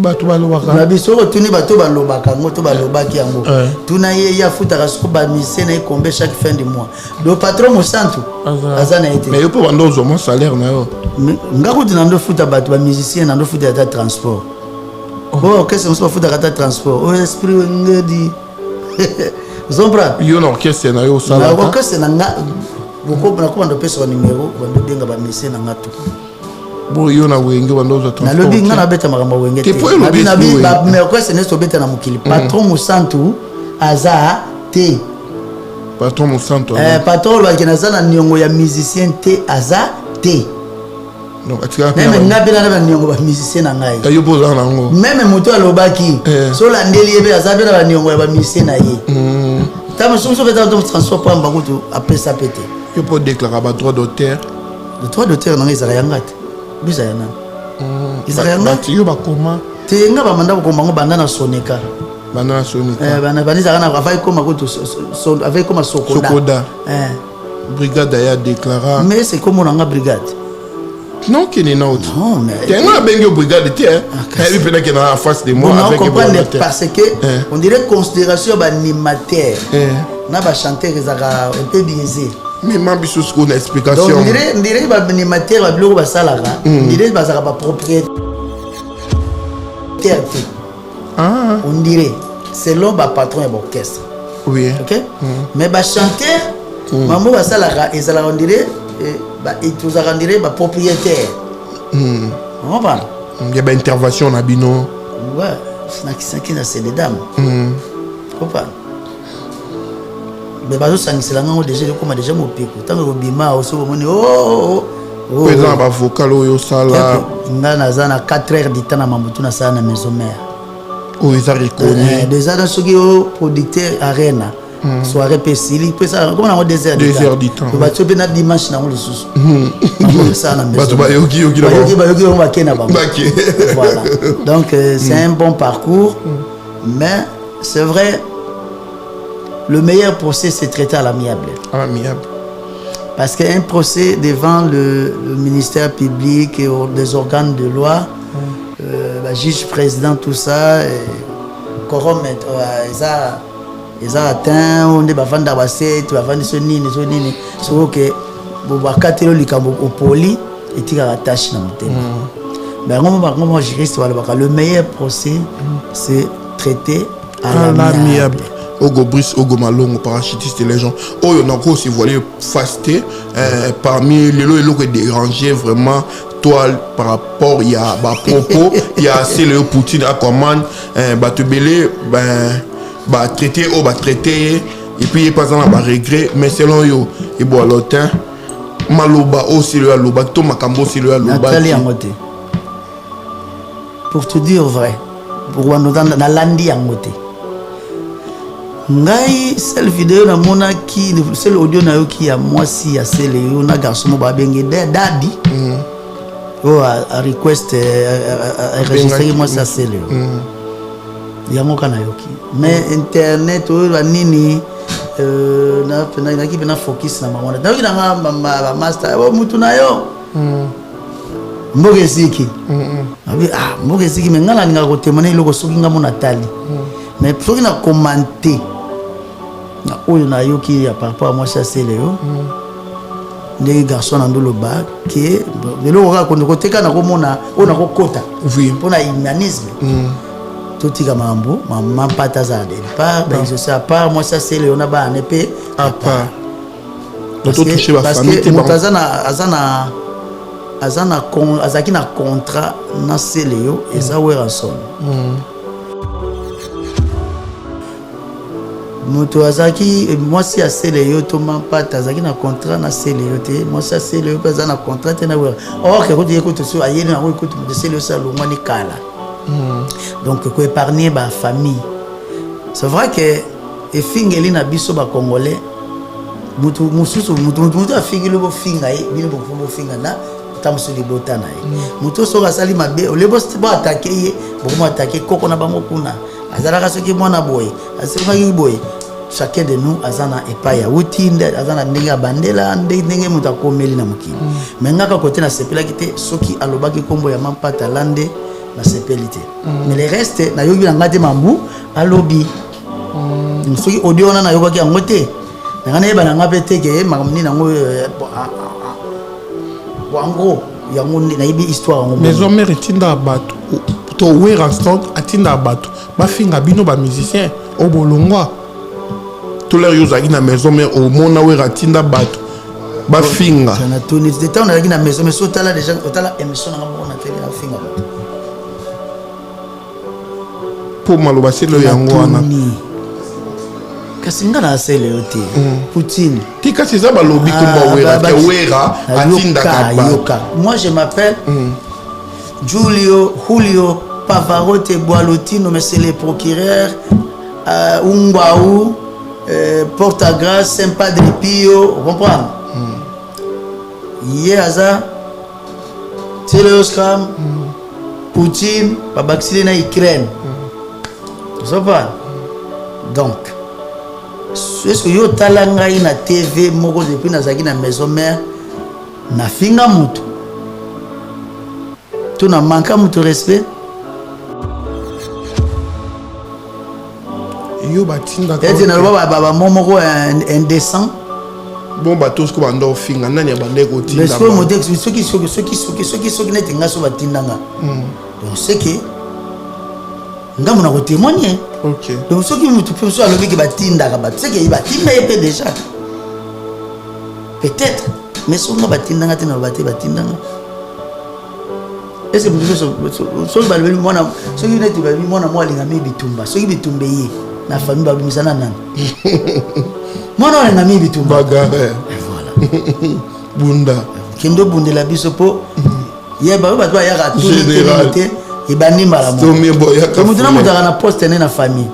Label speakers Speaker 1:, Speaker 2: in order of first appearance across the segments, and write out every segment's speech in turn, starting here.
Speaker 1: bato balobaka
Speaker 2: na biso tuni bato balobaka ngo to balobaki yango tuna ye ya futaka soko ba mise na ekombe chaque fin du mois do patron Mosantu azana été
Speaker 1: mais yo po bando zo mon salaire na yo
Speaker 2: ngako dinando futa bato ba musicien nando futa ta transport bon qu'est-ce que on futa ta transport o esprit ngedi zombra
Speaker 1: yo na orchestre na yo sala
Speaker 2: na orchestre na nga boko na ko ndo pesa numéro bando benga ba mise na ngatu
Speaker 1: bon yo na wenge bando zo transport
Speaker 2: na lobi ngana beta makambo wenge te na bi ba me orchestre ne so beta na mukili patron Mosantu aza te
Speaker 1: patron Mosantu
Speaker 2: patron ba kina na nyongo ya musicien te aza te
Speaker 1: donc atika
Speaker 2: même ngabela na nyongo ba musicien na ngai
Speaker 1: yo poza na ngo
Speaker 2: même moto alobaki so la ndeli ebe aza bela ba nyongo ya ba musicien na ye tama so beta do transport pa mbakutu apesa pété
Speaker 1: yo po déclarer ba droit d'auteur
Speaker 2: le droit d'auteur na ngai za yangate bisa yana isa yanga
Speaker 1: yo ba comment
Speaker 2: te nga ba manda ko mango banda na soneka
Speaker 1: bana sonika
Speaker 2: bana banisa kana avec comme ko avec comme
Speaker 1: sokoda brigade ya déclara
Speaker 2: mais c'est comme on a brigade
Speaker 1: non qui n'est not
Speaker 2: non mais
Speaker 1: tenga bengo brigade ti elle peut que na face de moi
Speaker 2: avec parce que on dirait considération ba animateur na ba chanteur ezaka un peu biaisé
Speaker 1: mais mambiso ce qu'on a explication
Speaker 2: donc on dirait ba animateur ba bloko ba salaka on dirait ba saka ba propriétaire on dirait selon ba patron et l'orchestre
Speaker 1: oui
Speaker 2: ok mais ba chanteur maman ba salaka ezala on dirait ba etuzaka on dirait ba propriétaire on va
Speaker 1: il y a ba intervention na bino
Speaker 2: ouais c'est na c'est des dames comprends mais bazo sangisela ngo déjà comme déjà mo piko tango robima oso bomoni
Speaker 1: présent ba vocal oyo sala
Speaker 2: nga nazana 4 heures du temps na mamutu na sala na maison mère
Speaker 1: oh ils a reconnu
Speaker 2: déjà dans ce qui est producteur arena soirée pesili peut ça comment on 2 heures
Speaker 1: du temps
Speaker 2: ba tu na dimanche na le sous ça na maison
Speaker 1: ba yoki
Speaker 2: on va kena ba voilà donc c'est un bon parcours mais c'est vrai le meilleur procès c'est traité à l'amiable parce qu'un procès devant le ministère public et des organes de loi le juge président tout ça corrompt ils ont atteint on est bavanda basset bavanda sonini so que bobakatelo likambo opoli etika attache na motema mais moi juriste wala baka le meilleur procès c'est traité à l'amiable
Speaker 1: Ogo Brice, Ogo Malongo, parachutiste et les gens. Oh, il y en a encore aussi volé fasté. Parmi les lots et qui dérangeaient vraiment toi par rapport, il y a bah, propos, il y a assez le Poutine à commande, bah te belé, bah traité, oh bah traité, et puis il n'y a pas de regret, mais selon yo, et bon l'autre, Maloba aussi le Aloba, Thomas Kambo aussi le Aloba.
Speaker 2: Pour te dire vrai, pour nous dans la landi en côté. Ngai seule vidéo na mona ki seul audio na yo ki ya mwasi ya sele yo na garçon mo ba benge daddy oh a request enregistrer moi ça sele ya mo kana yo ki mais internet o ba nini na ki bena focus na mama na ki na ba master o mutu na yo mboge siki mboge siki me ngala ninga ko témoigner loko soki ngamo na tali mais soki na commenter na oyo na yoki ya par rapport à moi ça c'est léo les garçons dans le bas qui de l'eau quand on côté quand on a kota
Speaker 1: oui
Speaker 2: pour la humanisme tout tika mambo maman pataza de part ben je sais à part moi ça c'est léo na ba épée
Speaker 1: à part
Speaker 2: parce que mutazana azana azaki na contrat na c'est léo et ça ouais rançon moto azaki moi si assez les yo to man pas azaki na contrat na c'est les yo moi ça c'est le pas na contrat na ouais or que côté écoute sur ayé na écoute de c'est le salon moi ni kala donc ko épargner ba famille c'est vrai que et fingeli na biso ba congolais mutu mususu mutu afiki le bo finga e bino bo finga na tamso li botana e mutu so ga sali mabe o le bo attaquer ye bo attaquer koko na bango kuna azalaka soki mwana boye asifaki boye chacun de nous azana epai ya utinde azana ndenge bandela ndenge muta komeli na mukili mais ngaka côté na sepela kité soki alobaki kombo ya mampata lande nasepeli te mais le reste nayoki na ngai te mambu alobi soki audio wana nayokaki yango te nanga nayeba na nga mpe te ke makambo nini yango en gros yango nayebi histoire yango
Speaker 1: maison mère etinda bato to wera stand atinda bato bafinga bino bamusicien o bolongwa to l'air yozaki na maison mère omona wera atinda bato bafinga
Speaker 2: na tuni de temps nazaki na maison mais sotala déjà otala émission nanga moko na télé na finga bato
Speaker 1: po maloba selo yango wana
Speaker 2: kasi nga na asele yo te Poutine
Speaker 1: ti kasi eza balobi to bawera ke wera atindaka bato.
Speaker 2: Moi je m'appelle Julio Pavarotti Boalotino, mais c'est le procureur Ungbaou Portagrace Saint-Padre Pio, vous comprenez? Yeaza Teleoscram Poutine Babaxile na Ukraine. Vous comprenez? Donc est-ce que yo tala ngai na TV moko depuis nazaki na maison mère na finga mutu tu na manka mutu respect
Speaker 1: yo batinda
Speaker 2: ko et na baba moko indécent
Speaker 1: bon bato sko bando finga nani abande ko tinda
Speaker 2: parce que modèle soki neti nga so batindanga donc c'est que ngamu na ko témoigner.
Speaker 1: OK.
Speaker 2: Donc ce qui me tout peut alors que batinda ka c'est que batinda yé déjà. Peut-être mais so nga batinda ngati na batinda. Est-ce que vous so balbeli mona so qui neti balbeli mona mo alinga mi bitumba so qui bitumbe yé na famille ba bimisana nana. Mona alinga mi bitumba
Speaker 1: bagare.
Speaker 2: Voilà.
Speaker 1: Bunda.
Speaker 2: Kendo bundela biso po yé ba ba ya ka tout général. Et bani malamu comme tu n'as na poste na famille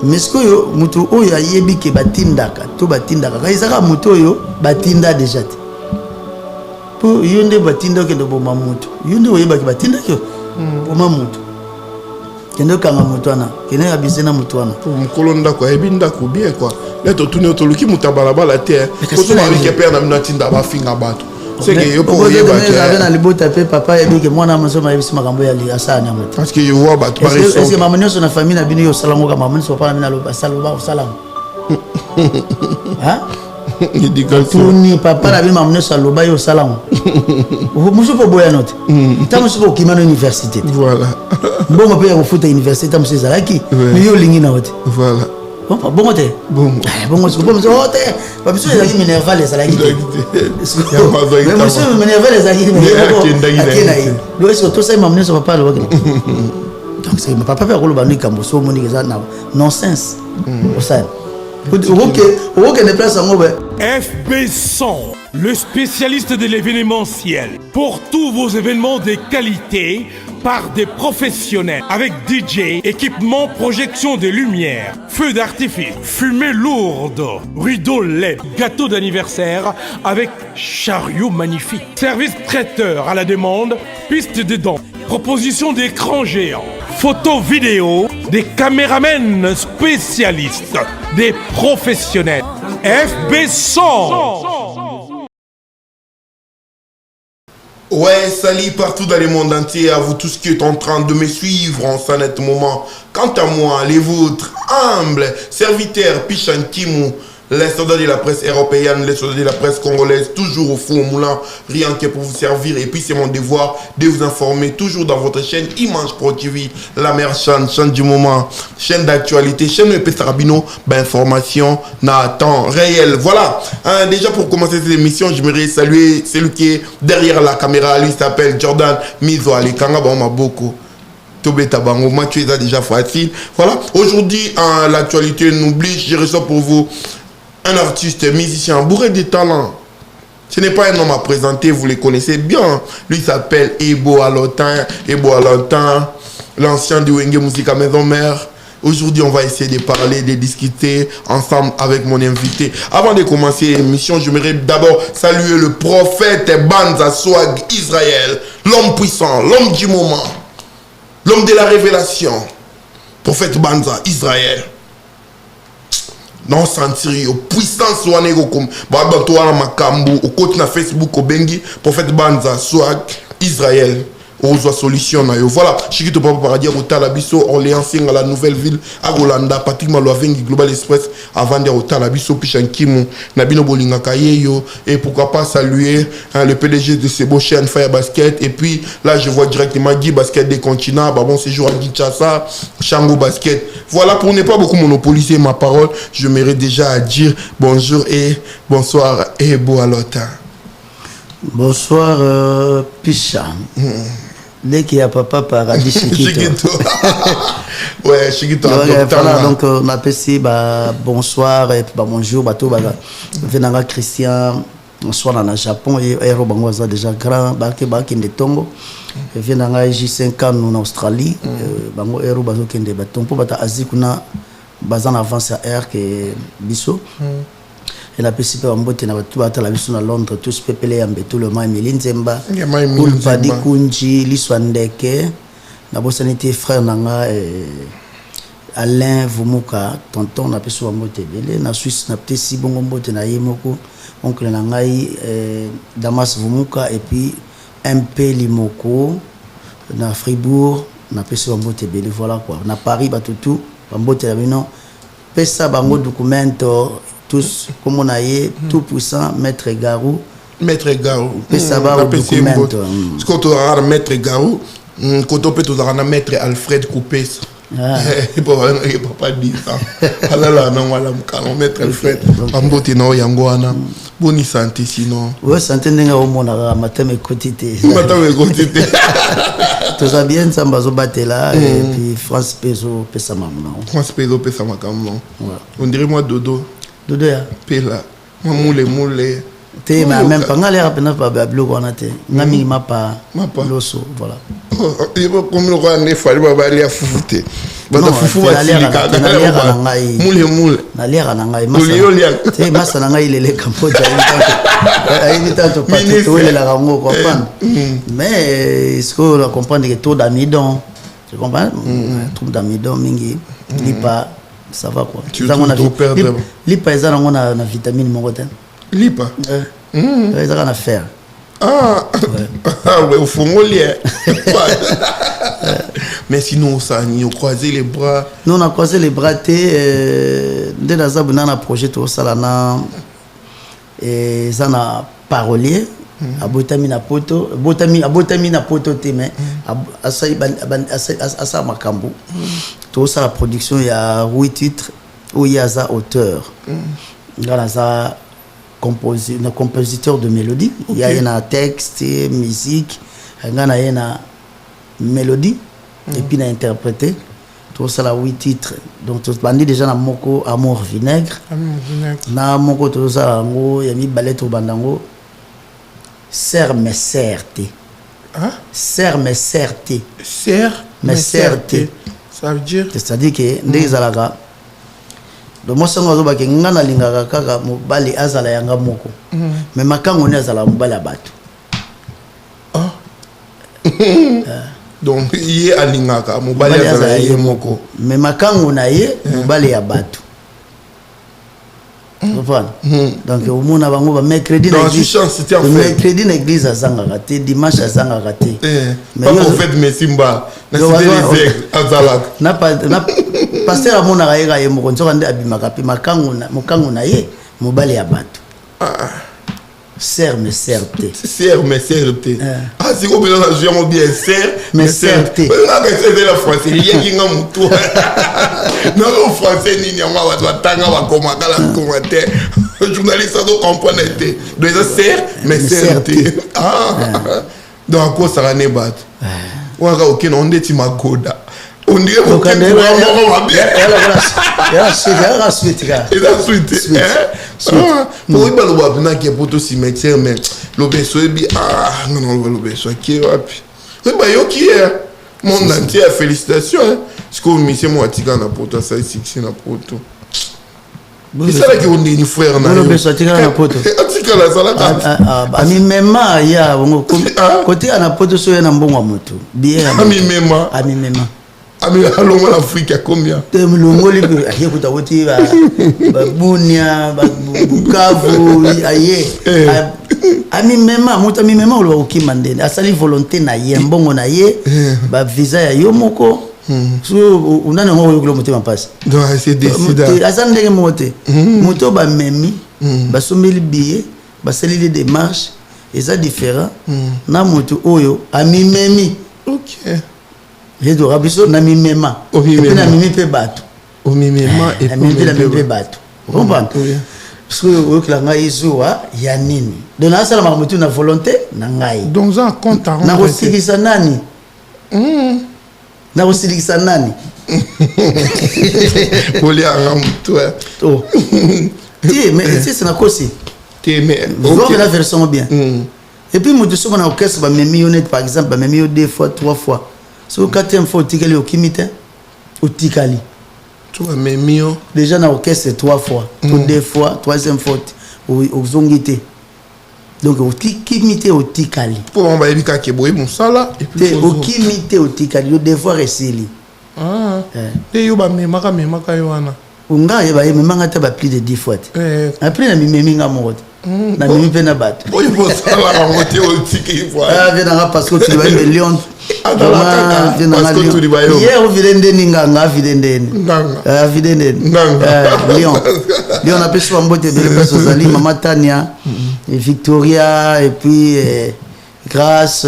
Speaker 2: mais ce que mutu oyo ayebi ke batindaka to batindaka kaisaka mutu oyo batinda déjà pour yonde batinda ke ndo boma mutu yonde oyeba ke batinda ke boma mutu kendo kanga mutu ana kene abisena mutu ana
Speaker 1: pour mukolo ndako ayebi ndako bien quoi là to tuni to luki mutabala bala te ko to mari ke père na minatinda ba finga bato. C'est que yo pour yeba ke
Speaker 2: na libota pe papa yebi ke mwana maso mayebi makambo ya liasa na moto
Speaker 1: parce que yo vois bato
Speaker 2: par exemple est-ce que maman na famille na bino yo salango ka maman so pa na lo basalo salango hein tuni papa na bino maman so lo ba yo salango muso po boya note tamu so ki mano université
Speaker 1: voilà
Speaker 2: bon mo pe ya futa université tamu so zalaki mais yo lingi na wote
Speaker 1: voilà
Speaker 2: bon côté bon c'est bon côté pas besoin de minerval les salariés mais monsieur minerval les salariés mais le est-ce que tout ça m'amener sur papa le donc c'est ma papa ko lo ba ni kambo so moni que ça nonsense ça OK ne place en
Speaker 3: FB100, le spécialiste de l'événementiel. Pour tous vos événements de qualité, par des professionnels, avec DJ, équipement, projection de lumière, feux d'artifice, fumée lourde, rideaux LED, gâteau d'anniversaire avec chariot magnifique, service traiteur à la demande, piste de danse, proposition d'écran géant, photo vidéo, des caméramens spécialistes, des professionnels. FB100.
Speaker 1: Ouais, salut partout dans le monde entier, à vous tous qui êtes en train de me suivre en ce net moment. Quant à moi, les vôtres, humbles serviteurs, Pichan Kimou, les soldats de la presse européenne, les soldats de la presse congolaise, toujours au fond au moulin, rien que pour vous servir. Et puis c'est mon devoir de vous informer, toujours dans votre chaîne Image Pro TV, la meilleure chaîne du moment, chaîne d'actualité, chaîne EP Sarabino, information à temps réel. Voilà, déjà pour commencer cette émission, j'aimerais saluer celui qui est derrière la caméra, lui s'appelle Jordan Mizo Alekanga, bon, m'a beaucoup. Tobé Tabango, moi tu es déjà facile. Voilà, aujourd'hui, l'actualité n'oublie, je reçois pour vous un artiste, musicien, bourré de talent. Ce n'est pas un homme à présenter, vous le connaissez bien. Lui s'appelle Ebo Alotin, l'ancien de Wenge Musica Maison Mère. Aujourd'hui, on va essayer de parler, de discuter ensemble avec mon invité. Avant de commencer l'émission, j'aimerais d'abord saluer le prophète Banza Swag Israël, l'homme puissant, l'homme du moment, l'homme de la révélation. Prophète Banza Israël. Non sentir yo puissance wane ko comme ba to wana makambu au côté na Facebook au bengi prophète Banza Swag Israël aux solutions. Voilà, Chiquito Papa Paradis, au Talabiso, Orléans, à la nouvelle ville, à Rolanda, Patrick Maloavengi, Global Express, avant de au Talabiso, Pichankimu, Nabino Bolinga Kayeyo, et pourquoi pas saluer le PDG de Sebo Chain Fire Basket, et puis là je vois directement Guy Basket des continents, bon séjour à Kinshasa, Chango Basket. Voilà, pour ne pas beaucoup monopoliser ma parole, je mérite déjà à dire bonjour et bonsoir et boalota.
Speaker 2: Bonsoir Picha. Dès qu'il y a Papa Paradis Chiquito.
Speaker 1: Ouais, Chiquito.
Speaker 2: Voilà, donc on appelle ici bonsoir et bonjour. Venanga Christian, bonsoir dans le Japon et Aérobangoisa déjà grand, Baki Ndetongo. Venanga J5 en Australie, Bango Aéro Bazo Kende Batompo, Bata Asie Kuna, Bazan avance à Air que Bisso. Et la PCP en botte na tout à la vision à Londres tous pepele ambe tout le mai Milinzemba Kulpadi Kunji Liswandeke na bosanité frère nanga Alain Vumuka tonton na peso en botte belé na Suisse na petit si bongo botte na yemoko oncle nangai Damas Vumuka et puis MP Limoko na Fribourg na peso en botte belé voilà quoi na Paris batutu en botte la bino pesa bango documento tous, comme on a dit, tout puissant, Maître Garou.
Speaker 1: Maître Garou.
Speaker 2: Ça va au document.
Speaker 1: Quand on a Maître Garou, quand on peut tout avoir Maître Alfred Coupé. Il ne peut pas dire ça. Alors non, voilà, Maître Alfred. Ambote no yangoana. Boni santé sinon.
Speaker 2: Oui, santé n'est au monde à matin mais quotidien.
Speaker 1: Matin mais quotidien.
Speaker 2: Tout ça bien, ça m'a battu là et puis France Peso pesa maman.
Speaker 1: France Peso pesa maman. On dirait moi Dodo.
Speaker 2: Dodo ya
Speaker 1: pela moule
Speaker 2: te mais même pas ngale rapena pas bablo kona te ngami mapa loso voilà
Speaker 1: il va comme le roi ne fallait pas aller à foufoute bata fufu wasilika moule
Speaker 2: na lera na ngai masa te masa na ngai lele kampoja ini tanto pas to le la rango comprendre mais ce qu'on comprendre que taux d'amidon tu comprends trouble d'amidon mingi lipa ça va quoi. Lipa ils ont na vitamine mongoten.
Speaker 1: Lipa.
Speaker 2: Ils ont à faire.
Speaker 1: Ah. Ouais au fond au lien. Mais sinon ça ni croiser les bras.
Speaker 2: Nous on a croisé les bras dès la zabuna na projet tout ça là na et ça na parolier abotami na poto te mais asa makambo tout ça la production il y a 8 titres où il y a ça auteur là ça compositeur de mélodie il y a un texte musique il y a une mélodie et puis il a interprété tout ça la 8 titres donc tout bandi déjà na moko amour vinaigre na moko tout ça ngo ya mi balette au bandango serre mais certé.
Speaker 1: Hein?
Speaker 2: Serre mais certé.
Speaker 1: Serre mais certé. Ça veut dire
Speaker 2: c'est-à-dire que ndeza laka do mosango zo ba ke ngana lingaka kaka mobali azala yanga moko mais makango ne azala mobali abatu
Speaker 1: donc yé alingaka mobali azala yé moko
Speaker 2: mais makango na ye mobali abatu. Donc au monde bango ba mercredi na église mercredi na église azanga raté dimanche azanga raté
Speaker 1: mais en fait mesimba na sidelize azala
Speaker 2: na pasteur amona raïga ye mo konzo kande abimaka pe makango na ye mobali ya bato serre mais certé ah si ko bela na jouer bien serre mais certé na que c'est la français il y a qui ngam tout non le français ni nyama wa tanga wa komaka la commentaire journaliste ça doit comprendre de ça serre mais certé ah donc quoi ça ne bat wa OK on dit tu magoda on dirait que la suite pour il va le voir qui est pour tout cimetière mais l'obeso bi ah non l'obeso qui est wapi oui bah yo qui est mon entier félicitations parce que monsieur moi tika na poto ça ici na poto et ça là qui on dit ni frère na l'obeso tika na poto
Speaker 1: tika la sala
Speaker 2: ami mema ya bongo côté na poto so na mbongo moto bien
Speaker 1: ami mema Ami allons en Afrique à combien?
Speaker 2: Le Mongoli aye kutawoti ba Bunia ba Bukavu aye ami mema moto ami mema lo okima ndene asali volonté na ye mbongo na ye ba visa ya yo moko so unana ngo yo motema passe
Speaker 1: donc c'est décidé
Speaker 2: asana ndenge moté moto ba memi ba someli billet ba sali les démarches et ça différent na moto oyo ami memi
Speaker 1: OK
Speaker 2: je dois rabiso na mi mema et puis na mimi pe bato
Speaker 1: au mimema et
Speaker 2: puis na mimi pe bato comprendre parce que au klanga izuwa ya nini donc na sala mamutu na volonté na ngai
Speaker 1: donc un compte à
Speaker 2: na kosikisa nani na kosikisa nani
Speaker 1: oli anga toi
Speaker 2: oh ti mais c'est na kosi
Speaker 1: ti mais
Speaker 2: OK la version bien et puis mutu soko na orchestre ba memi honnête par exemple ba memi 2 fois 3 fois so quatrième fois otikali okimite otikali
Speaker 1: tu as memio
Speaker 2: déjà na orchestre 3 fois 2 fois troisième fois ozongité donc okimite otikali
Speaker 1: pour on va ebika ke boye mosala et puis
Speaker 2: okimite otikali le devoir esili
Speaker 1: et yo ba memaka yo wana
Speaker 2: unga ye ba memanga ta ba plus de 10 fois après na mimeminga moko na mimi pe na bato
Speaker 1: boye mosala ba moté otiki
Speaker 2: voilà venanga parce que tu vas me lion hier vidende ninganga vidende Lion a pu se mbote belle personne Zali Maman Tania et Victoria et puis Grâce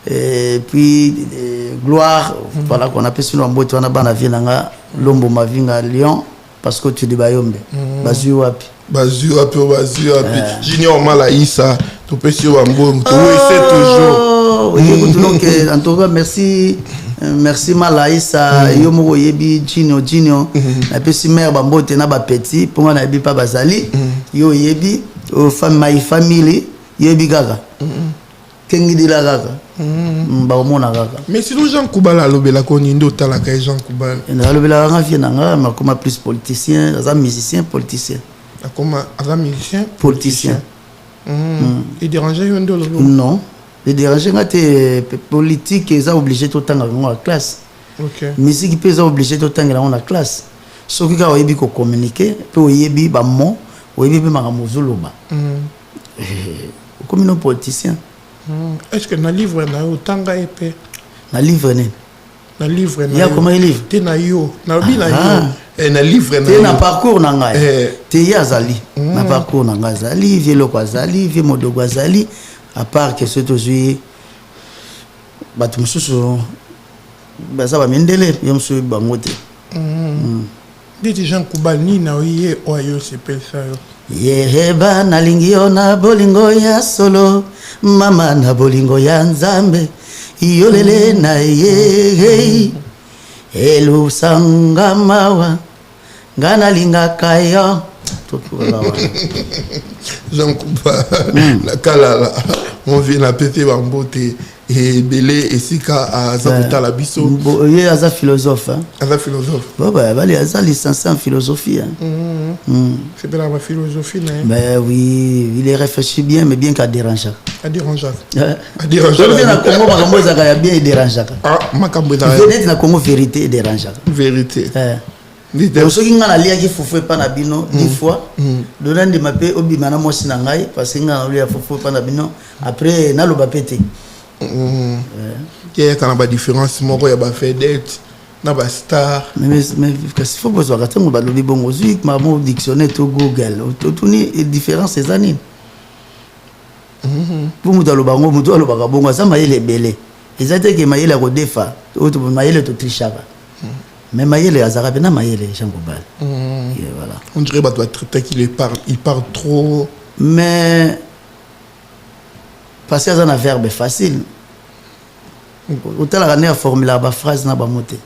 Speaker 2: et puis Gloire voilà qu'on a pu se mbote wana bana vinanga lombo mavinga Lion parce que tu dis bayombe bazu wapi
Speaker 1: Junior Malaïsa tu peux sur Wambo tu essaie toujours
Speaker 2: donc en tout cas merci Malaïsa yo moko yebi Junior na pesi mère bambote na ba petit pour moi na yebi pa bazali yo yebi my family yebi gaga kengi de la gaga ba mona gaga
Speaker 1: mais sinon Jean Koubala lobela ko ni ndo tala ka Jean Koubala
Speaker 2: na lobela nga vient nga ma comme plus politicien as musicien politicien
Speaker 1: comme as musicien
Speaker 2: politicien
Speaker 1: il dérangeait yo ndo
Speaker 2: non les déranger quand tu politique ils sont obligés tout le temps dans la classe musique ils sont obligés tout le temps dans la classe ce qui a oyebi ko communiquer pe oyebi ba mo oyebi pe maka mozoloba comme nos politiciens
Speaker 1: est-ce que na livre na otanga epé
Speaker 2: na livre ne
Speaker 1: na livre na
Speaker 2: il y a comment il livre
Speaker 1: te na yo na bi na yo na livre na
Speaker 2: te na parcours na ngai te yazali na parcours na ngai zali vie loko zali vie modogo zali à part que c'est aujourd'hui batu mususu baza ba mindele yomsu bangote
Speaker 1: dit Jean Koubala ni na oye oyo sepel ça yo
Speaker 2: yeheba nalingi yo na bolingo ya solo mama na bolingo ya nzambe iyolele na ye elu sanga mawa ngana linga kayo
Speaker 1: Jean Koubala la kalala on vient la péter bambote et belé et sika à Zabuta la biso
Speaker 2: il est un philosophe
Speaker 1: bah
Speaker 2: il est licencié en philosophie
Speaker 1: c'est bien la philosophie
Speaker 2: mais oui il est réfléchi bien mais bien qu'à déranger
Speaker 1: na
Speaker 2: Congo makambo ezaka bien il dérange
Speaker 1: makambo
Speaker 2: na Congo vérité dérange soki nga naliaki fufu epa na bino 10 fois dona ndima mpe obima na mwasi na ngai parce que nga nalia fufu epa na bino après naloba mpe te
Speaker 1: kana ba différence moko ya ba vedette na ba star
Speaker 2: mais kasi faut bozwaka ntango balobi bongo ozwi mamo dictionnaire to google otuni différence eza nini po moto aloba ngo moto alobaka bongo aza mayele ebele eza te ke mayele ya kodefa oyo mayele totrichaka mais Mayele Azara Bena Mayele Jean Koubala voilà
Speaker 1: on dirait bah doit traiter qu'il parle trop
Speaker 2: mais parce que ça un verbe facile autant la dernière formule la phrase na ba moté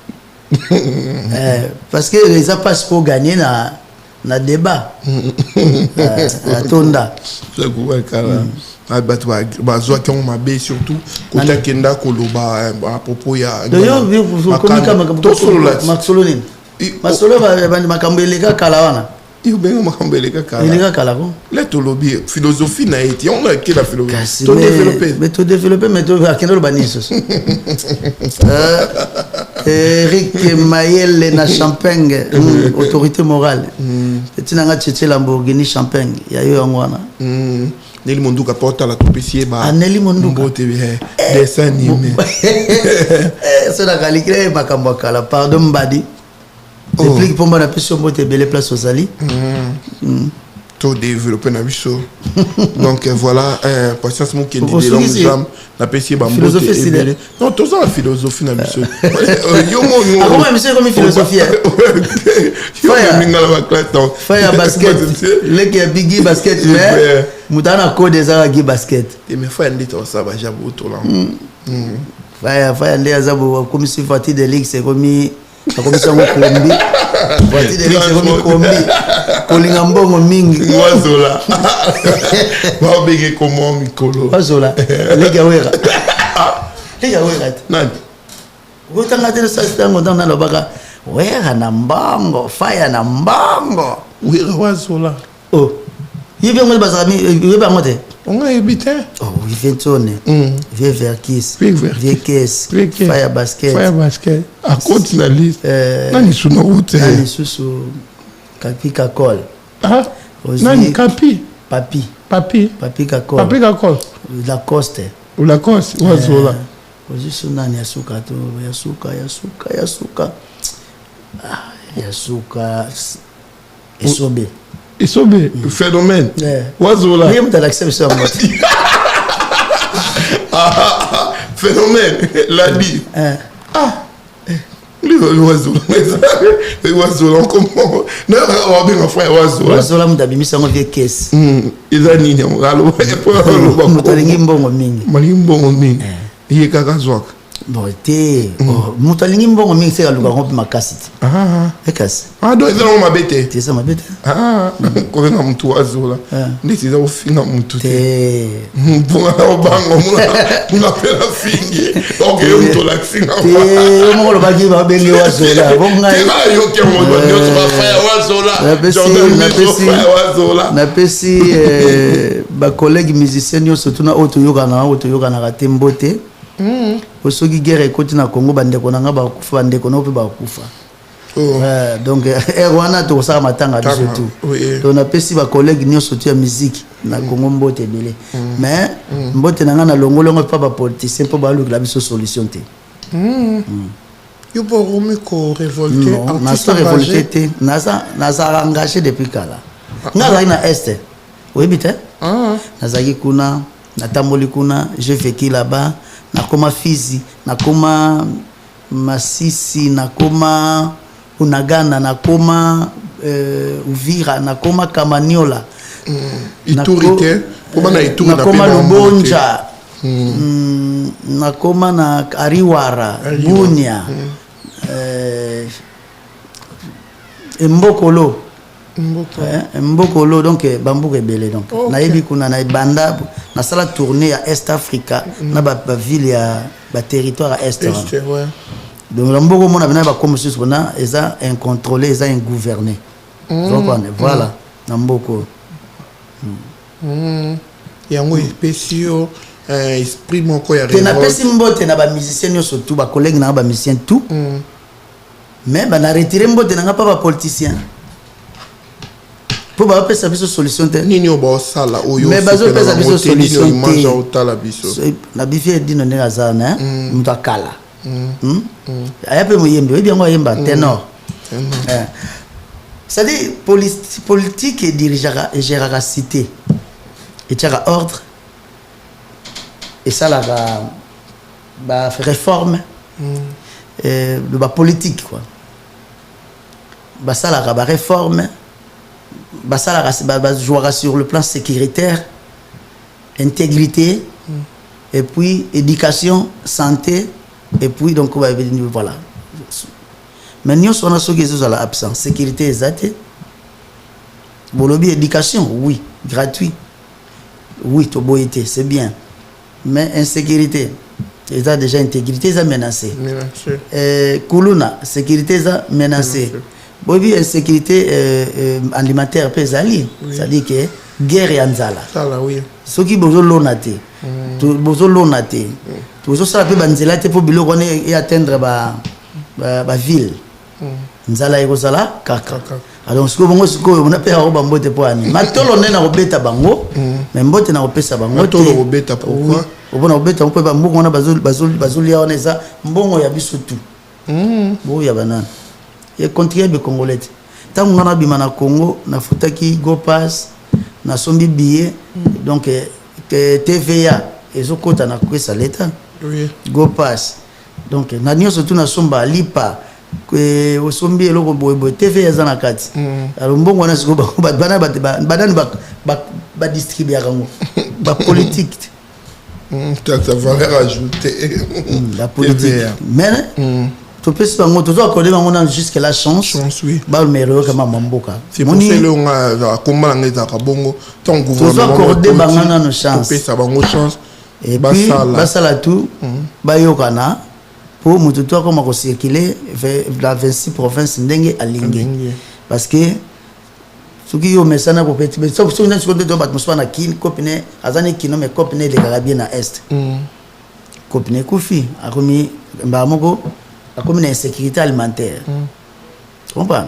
Speaker 2: parce que les a pas pour gagner na débat à tonda
Speaker 1: Jean Koubala bazwa qui ont mabé surtout quand kenda koloba à propos ya
Speaker 2: d'ailleurs Maxolone Maxolo va makambo eleka kala wana
Speaker 1: il ben makambo eleka
Speaker 2: kala ko
Speaker 1: la tolobi philosophie na été on a qui la philosophie
Speaker 2: to développer mais to akendo baniso Eric Mayele na Champagne autorité morale petit nanga tchétché Lamborghini Champagne ya yo ngwana
Speaker 1: Nelly Monduka porte la topécie ba.
Speaker 2: Nelly Monduka.
Speaker 1: Dessin animé.
Speaker 2: C'est la qualité makambo kala pardon mbadi. Depuis que pomba na peso mbote belle place aux ali.
Speaker 1: Tout développé na biso. Donc voilà, patience mon qui dit de longues jambes, la pécie ba mbote et belle. Non, tout ça la philosophie na biso. Yo mo.
Speaker 2: Ah comment monsieur comme philosophie. Fire basket. Le qui a bigi basket mais mutana code za gi basket.
Speaker 1: Et mais faut andi to ça ba jabu to là.
Speaker 2: Fire andi azabo comme si fati de ligue c'est comme comme ça on kombi. Fati de ligue c'est comme kombi. Kolinga mbongo mingi.
Speaker 1: Wazola. Ba bege comment mikolo.
Speaker 2: Wazola. Le gars wera. Le gars wera.
Speaker 1: Nani?
Speaker 2: Wotanga tena sasa ngonda na lobaka. Wera na mbango, fire na mbango.
Speaker 1: Wera wazola.
Speaker 2: Oh. Yibe ngol bazami, yibe ngote.
Speaker 1: On a habité.
Speaker 2: Oh, il vient tourner. Vieux Verkis. Vieux Caisse. Fire basket.
Speaker 1: Fire basket. À côté de la liste. Nani sous nos routes.
Speaker 2: Nani sous Capi Kakol.
Speaker 1: Ah. Nani Capi.
Speaker 2: Papi.
Speaker 1: Papi.
Speaker 2: Papi Kakol.
Speaker 1: Papi Kakol.
Speaker 2: Lacoste.
Speaker 1: Ou Lacoste. Wazola.
Speaker 2: Juste nani yasuka to yasuka. Ah, yasuka. Esobe.
Speaker 1: Esobe. Phénomène. Wazola.
Speaker 2: Oui, mais l'accepte sur moi.
Speaker 1: Phénomène. L'a dit. Ah. Wazola. Wazola. Comment? Non, on va bien faire Wazola.
Speaker 2: Wazola mutabi sango vie caisse.
Speaker 1: Ils ont dit alors.
Speaker 2: Mutalingi mbongo mingi.
Speaker 1: Mbongo mingi. Il kaka zwak.
Speaker 2: Bon, té. Mutalingi mbongo mingi c'est aluka rompi makasi.
Speaker 1: Ah.
Speaker 2: Ekasi.
Speaker 1: Ah, donc ils ont mabete.
Speaker 2: C'est ça mabete.
Speaker 1: Ah. Ko na mtu Wazola. Ndisi za ufinga mtu
Speaker 2: té.
Speaker 1: Mbonga obango muna pela fingi. Donc yo mtu la finga.
Speaker 2: Té, mo lo bagi ba benge Wazola. Bonga.
Speaker 1: Yo ke mo yo ba fa Wazola.
Speaker 2: Na pesi ba collègue musicien surtout na otoyoka na ratembote. Osoki guerre ekoti na Congo bandeko na nga ba kufa bandeko na ope ba kufa. Donc Rwanda to ça matanga biso tout. Donc na pesi ba collègue nyonso tu ya musique na Congo mbote belé. Mais mbote na nga na longolongo pa ba politicien po ba lukela biso solution te.
Speaker 1: Yo po romi ko révolter.
Speaker 2: Non, na sa révolter te. Na sa engagé depuis kala. Nga la na est. Oui bité. Nazaki kuna, natamboli kuna, j'ai vécu là-bas. Nakoma Fizi, nakoma Masisi, nakoma Unagana, nakoma Uvira, nakoma Kamanyola.
Speaker 1: Iturite,
Speaker 2: nakoma Lubonja, nakoma na Ariwara, Bunia, Mbokolo. Mbokolo donc bambou ebele donc nayebi kuna na banda na sala tournée à Est Africa na ba ville ya ba territoire à Est
Speaker 1: ouais.
Speaker 2: Donc mboko mona bana ba comme sur na eza incontrôlé eza ingouverné voilà na mboko
Speaker 1: yango spéciaux esprit moko ya
Speaker 2: révolte na pesi mbote na ba musicien surtout ba collègue na ba musicien tout mais ba na retirer mbote na pas ba politicien pour ba pesa biso solution te
Speaker 1: nini oba sala oyo
Speaker 2: mais bazo pesa biso solution
Speaker 1: te otala biso
Speaker 2: na bifie dino ne azana mutakala ayape moyembe obi yango yemba ténor c'est-à-dire politique et dirigeara et gérera cité et tiara ordre et ça la ba réforme de ba politique quoi ba ça la ba réforme basala jouera sur le plan sécuritaire, intégrité, et puis éducation, santé, et puis donc voilà. Mais nous sommes à l'absence. Sécurité exacte. Bolobi éducation, oui, gratuit. Oui, toboité, c'est bien. Mais insécurité, ils ont déjà intégrité, ils ont menacé. Kuluna, sécurité, ils ont menacé. Bobi insécurité alimentaire pesali, c'est-à-dire que guerre et anzala.
Speaker 1: Ça là oui.
Speaker 2: Ce qui besoin l'onate, besoin l'onate, besoin ça peut banzela te pour biloko et atteindre ba ville. nzala ekozala kaka alors siko bongo siko on appelle au bambote po ani matolo nena robeta bango mais mbote na kopesa bango
Speaker 1: matolo robeta pourquoi
Speaker 2: obona robeta mpo ba mbongo na bazuli on eza mbongo ya biso tu bo ya banana et contribuer congolais tant ngana bima na Congo na futaki go pass na sombi billet donc TVA ezokota na kwesa leta go pass donc na nyo surtout na somba lipa que osombi eloko boyeboy TVA eza na kati alors mbongo na siko bana ba distribuer yango ba politique
Speaker 1: ça va rajouter
Speaker 2: la politique mais tu peux se bango tu dois accorder bango na jusque la chance
Speaker 1: oui
Speaker 2: ba mero kama mamboka
Speaker 1: c'est pour ça le nga komala ngeza ka bongo ton gouvernement
Speaker 2: tu dois accorder bango na chance
Speaker 1: tu peux ça bango chance
Speaker 2: et puis basala tout ba yokana pour mutu toi comment circuler vers la 26 provinces ndenge alingi parce que ce qui yo mesana ko petit mais ça vous na seconde de batmosphère na kin copine azani kino mais copine de Caribien na est copine kufi akomi mbamoko akomi na insécurité alimentaire comprends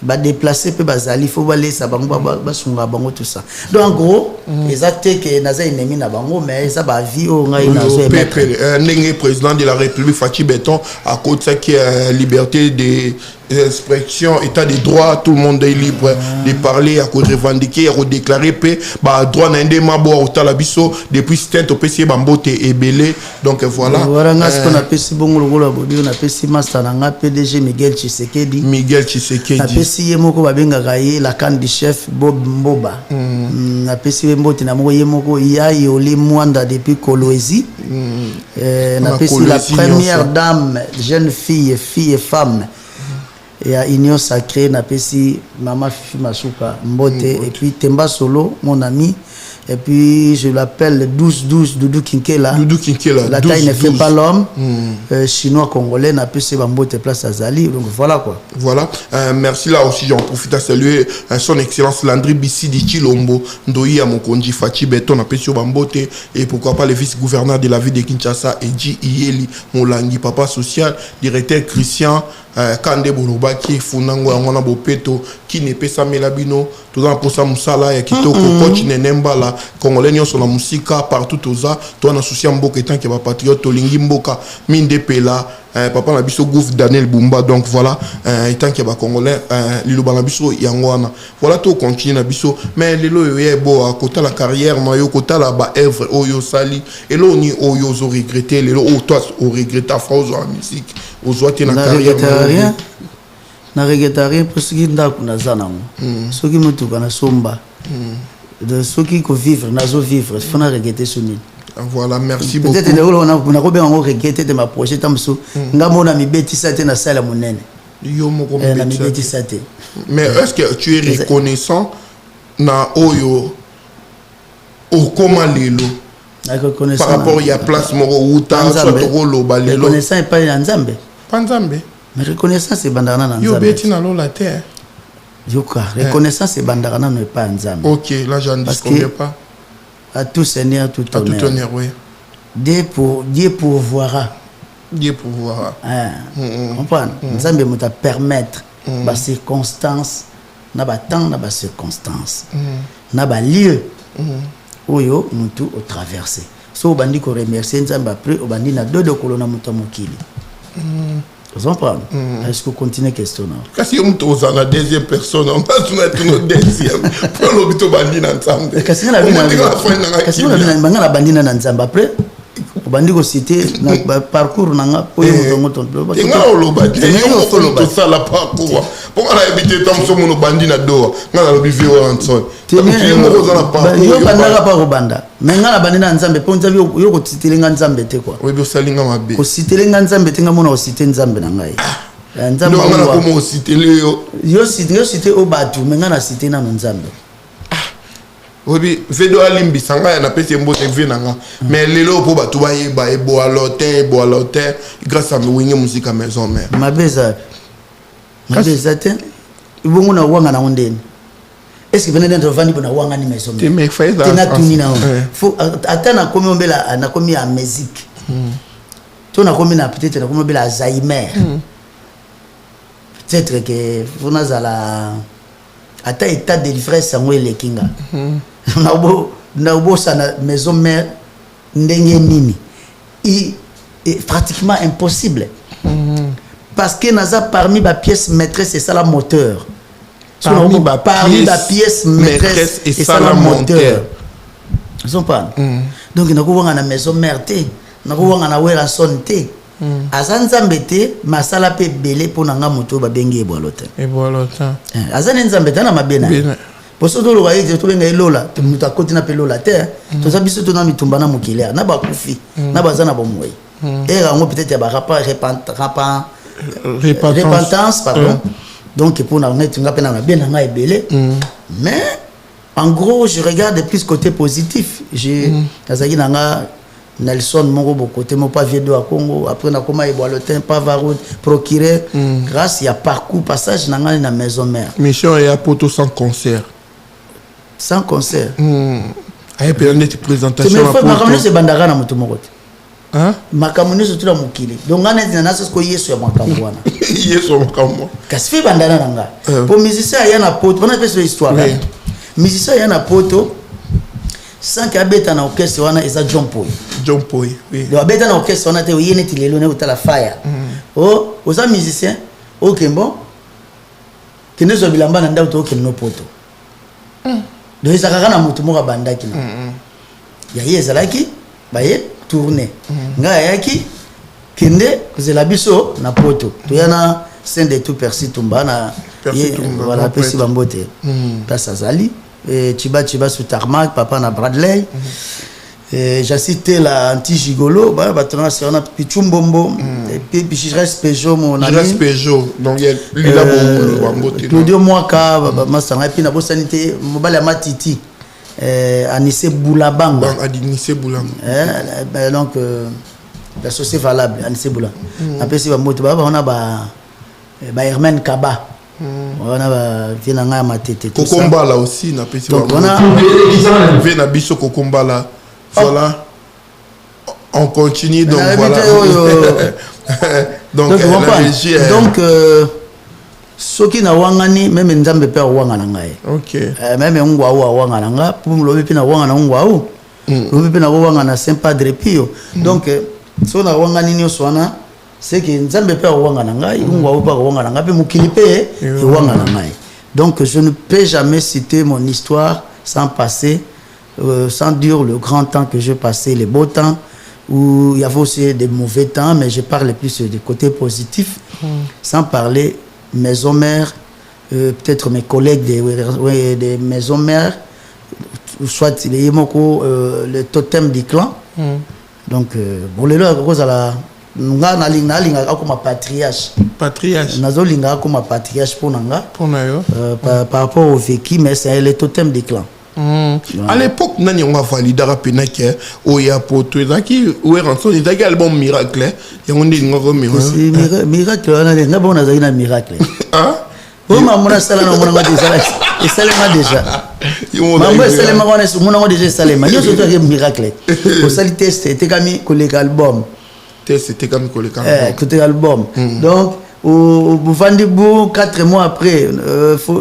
Speaker 2: ba déplacer pe bazali faut ba laisser bango ba sunga bango tout ça donc en gros les attaques naza ennemi na bango mais ça ba vie au ngai na zo mettre
Speaker 1: ndenge président de la République Fachi Beton à côté ça qui est liberté de expression état de droit tout le monde est libre de parler à cause revendiquer à déclarer pe ba droit na ndema bo otala biso depuis stent opesi bambote ebele donc voilà
Speaker 2: voilà ngas qu'on appelle si bongo lokola bobi on appelle si master na PDG Miguel Tshisekedi apesi ye moko babengaka ye la canne du chef Bob Mboba apesi ye mbote na moko ye moko ya yoli mwanda depuis Kolwezi apesi la première dame jeune fille et femme et à Union Sacrée napesi Mama Fifi Masuka Mbote et puis Temba Solo mon ami et puis je l'appelle 12 Doudou Kinkela la taille ne fait pas l'homme chinois congolais napesi Mbote place Azali donc voilà quoi
Speaker 1: voilà merci là aussi j'en profite à saluer son excellence Landry Bissidi Chilombo Ndoyi à Mokonji Fachi Beton napesi Mbote et pourquoi pas le vice-gouverneur de la ville de Kinshasa Eji Iyeli Molangi papa social directeur Christian Kande Boloba qui funango ngona bopeto qui ne pesa melabino tout dans pour ça musala ya kitoko coach nenembala congolais nyonso na musika partout toza to na souci mboka etant que ba patriote lingi mboka minde pela papa na biso gouf Daniel Bumba donc voilà etant que ba congolais liloba na biso yangwana voilà to continue na biso mais lelo yo yebo à côté la carrière na yo côté la ba œuvre oyo sali et lo ni oyo zo regretter lelo o toi o regretter fausse en musique aux autres na carrière
Speaker 2: rien na regrette rien parce que ndako na zanango soki mutuka na somba de soki ko vivre nazo vivre faut na regretter soni
Speaker 1: voilà merci beaucoup
Speaker 2: peut-être on a robé en regretter de ma projet tamso ngamo na mibeti sa te na sala monene
Speaker 1: yo moko
Speaker 2: na mibeti sa te
Speaker 1: mais est-ce que tu es reconnaissant na oyo o koma lelo par rapport il y a place moko uta soit rolo balelo
Speaker 2: reconnaissant et pas nzambe
Speaker 1: pas nzambe
Speaker 2: mais reconnaissance c'est bandana na nzambe
Speaker 1: yo beti na lo la terre
Speaker 2: yoka reconnaissance c'est bandana ne pas nzambe
Speaker 1: OK là je ne disconnais pas
Speaker 2: à tout seigneur tout honneur
Speaker 1: à tout honneur oui
Speaker 2: Dieu pourvoira comprendre nzambe muta permettre ba circonstances na ba temps na ba circonstances na ba lieu oyo mutu au traverser so bandi ko remercier nzambe après obandi na dodo kolona muta mokili vous comprenez est-ce que continue question là
Speaker 1: kasi on toza la deuxième personne on va se mettre no deuxième pour l'obito bandi na nzambe
Speaker 2: kasi na bangala bandi na nzambe après obandi ko citer na parcours nanga oyo mutongo ton
Speaker 1: nga oloba to sala parcours pour ala habiter tam so mono bandi na do nga lobi vio Anson
Speaker 2: yo bandaka pa kobanda mais nga na bandi na nzambe po nzambe yo ko citer nga nzambe te quoi
Speaker 1: oui bo salinga mabe
Speaker 2: ko citer nga nzambe te nga mona ko citer nzambe na ngai nzambe
Speaker 1: no nga ko mo citer
Speaker 2: yo citer o batu mais nga na citer na nzambe
Speaker 1: oui vedo alimbi sanga na pese mbote venanga mais lelo po batu ba yeba ebo alotin grâce à mwinge musique à maison mère
Speaker 2: mabeza te ibongo na wanga na ondeni est-ce que venez d'entendre na wanga ni maison mère
Speaker 1: mais fait ça
Speaker 2: na tuni na faut attendre komi ombela na komi à musique to na komi na peut-être na komi ombela Alzheimer peut-être que vous n'avez la ata état de l'ivresse en les kinga na bo sana maison mère ndenge nini est pratiquement impossible parce que naza parmi ba pièces maîtresse c'est ça la moteur parmi ba pièces maîtresse et ça la moteur ils sont pas donc na ko wanga na maison mère té na ko wanga na wera son té azanzambe te masala pe belé pour nanga moto ba bengi e bolota azane nzambe tana mabena poso to lo baye to benga elola to muta koti na pelola te to za biso to na mitumba na mukilea na ba kufi na bazana bomoi et rango peut-être ba repentance pardon donc pour na ngai tunga pe na mabena ngai belé mais en gros je regarde plus côté positif j'ai azaki nanga Nelson Morobo côté mon pas vieux de Congo après na koma e boilotin pas varou procureur grâce il y a parcours passage na ngani na maison mère
Speaker 1: mission et à poto sans concert ay pe ndeti présentation
Speaker 2: à poto makamune se bandaka na mutu moko hein makamune se tula mukili donc ngana dina naso ko yesu ya makambo wana
Speaker 1: yesu makambo
Speaker 2: kasfi bandana nanga pour musicien ya na poto on a fait cette histoire musicien ya na poto sans qu'il y ait un orchestre, il y a John Poy, oui. Il y a un orchestre, il y a la fire. Oh, aux musiciens, ok, bon, qui ne sont pas là, il y a un poto. Donc, il y a un banda qui il y a un qui tourné. Il y a qui kende kuzela biso na poto. Il y a un scène de tout persi tumba na voilà persi bambote. Place Azali. Chiba sous tarmac, papa na Bradley. J'ai cité la anti-gigolo, bah c'est on a Pichumbombo, et puis je reste Peugeot mon ami. Je reste
Speaker 1: Peugeot, donc il y a
Speaker 2: Claudio Mwaka, ma sangai puis na bo sanité, mobile ma titi. Anissé Boulabanga.
Speaker 1: Anissé Boulabanga.
Speaker 2: Donc la société valable Anissé Boulabanga. Après c'est moto bah on a ba Hermen Kaba. On a Vinanga Matete.
Speaker 1: Kokombala aussi, n'a pas
Speaker 2: donc on a
Speaker 1: Vena Biso Kokombala. Voilà. On continue donc voilà. Donc ce qui n'a wangani même nzambe pe wangana ngai. OK.
Speaker 2: Même ngwa wangana nga pour lobi pe na wangana ngwa ou. Lobi pe na wangana Saint Padre Pio. Donc so na wangani ni oswana c'est que nzambe pe wangana ngai ngwa pa wangana nga pe mukili pe wangana ngai. Donc je ne peux jamais citer mon histoire sans passer sans dire le grand temps que j'ai passé, les beaux temps où il y avait aussi des mauvais temps, mais je parle plus du côté positif, sans parler maison mère, peut-être mes collègues des maisons mères, soit le totem du clan. Donc, bon, les gens, nga nalinga comme patriarche nazolinga comme patriarche pour nanga par rapport au vécu mais c'est le totem des clans.
Speaker 1: À l'époque nani on a validé rapidement que oya poto ezaki ou rançon ezaki album miracle et on dit ngoko
Speaker 2: miracle on a bon azaki na miracle hein o mamona sala na mona déjà et salema déjà mambo salema on est mona déjà salema yo surtout que miracle au sali test était comme collègue album
Speaker 1: c'était comme collègue
Speaker 2: album donc au Bouvandibou 4 mois après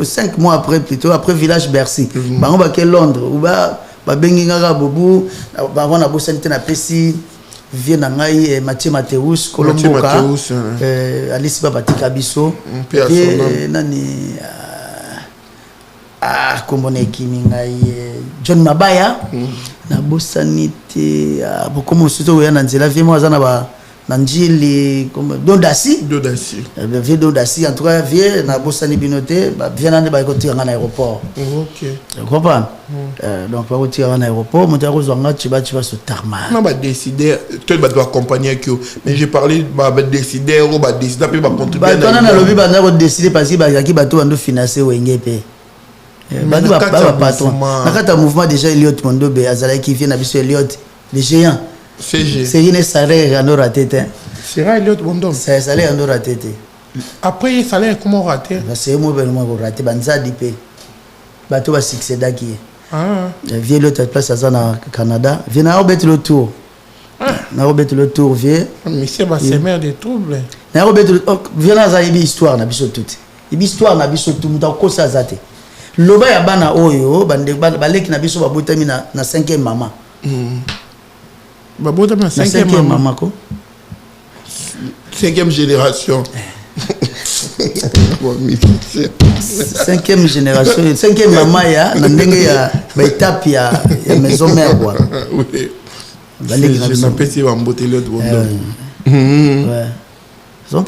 Speaker 2: 5 mois après plutôt après village Bercy bango ba ke Londres ou ba bengi ngaka bobu ba wana bo santé na pesi vie na ngai Mathieu Mateus Kolomboka Alice Babatika biso et nani kombone kimi ngai John Mabaya na bo sanité bokomo surtout ya na nzela vie moi zana ba Nanjili comme Dodassi vie Dodassi en tout cas vie na bosani binoté ba bien ande ba côté en aéroport.
Speaker 1: OK.
Speaker 2: Tu comprends? Donc ba côté en aéroport mon taro zonga chiba sur tarmac.
Speaker 1: Non ba décider toi ba doit accompagner que mais j'ai parlé ba décider ou ba décider puis ba contribuer.
Speaker 2: Ba tona na lobi ba na décider parce que ba yaki ba to ando financer wenge pe. Ba patron. Na kata mouvement déjà Elliot Mondobe azala qui vient na biso Elliot les géants. C'est une salaire en raté.
Speaker 1: C'est vrai, l'autre bon homme.
Speaker 2: C'est salaire en raté.
Speaker 1: Après, il salaire comment raté?
Speaker 2: C'est moi vraiment raté. Banza dipé. Bateau va succéder qui. Viens l'autre place à au Canada. Viens à remettre le tour. Na remettre le tour viens.
Speaker 1: Mais c'est ma mère des troubles.
Speaker 2: Na remettre viens à Zaïbi histoire na biso tout. histoire na biso tout muta ko sa zate loba ya bana oyo bande baleki na biso babotami na 5e maman
Speaker 1: babotami na
Speaker 2: 5e maman ko
Speaker 1: 5e génération
Speaker 2: 5e génération 5e maman ya na ndenge ya ba étape ya maison mère quoi
Speaker 1: oui
Speaker 2: baleki na biso
Speaker 1: na petit bamboteli de bondo
Speaker 2: ouais donc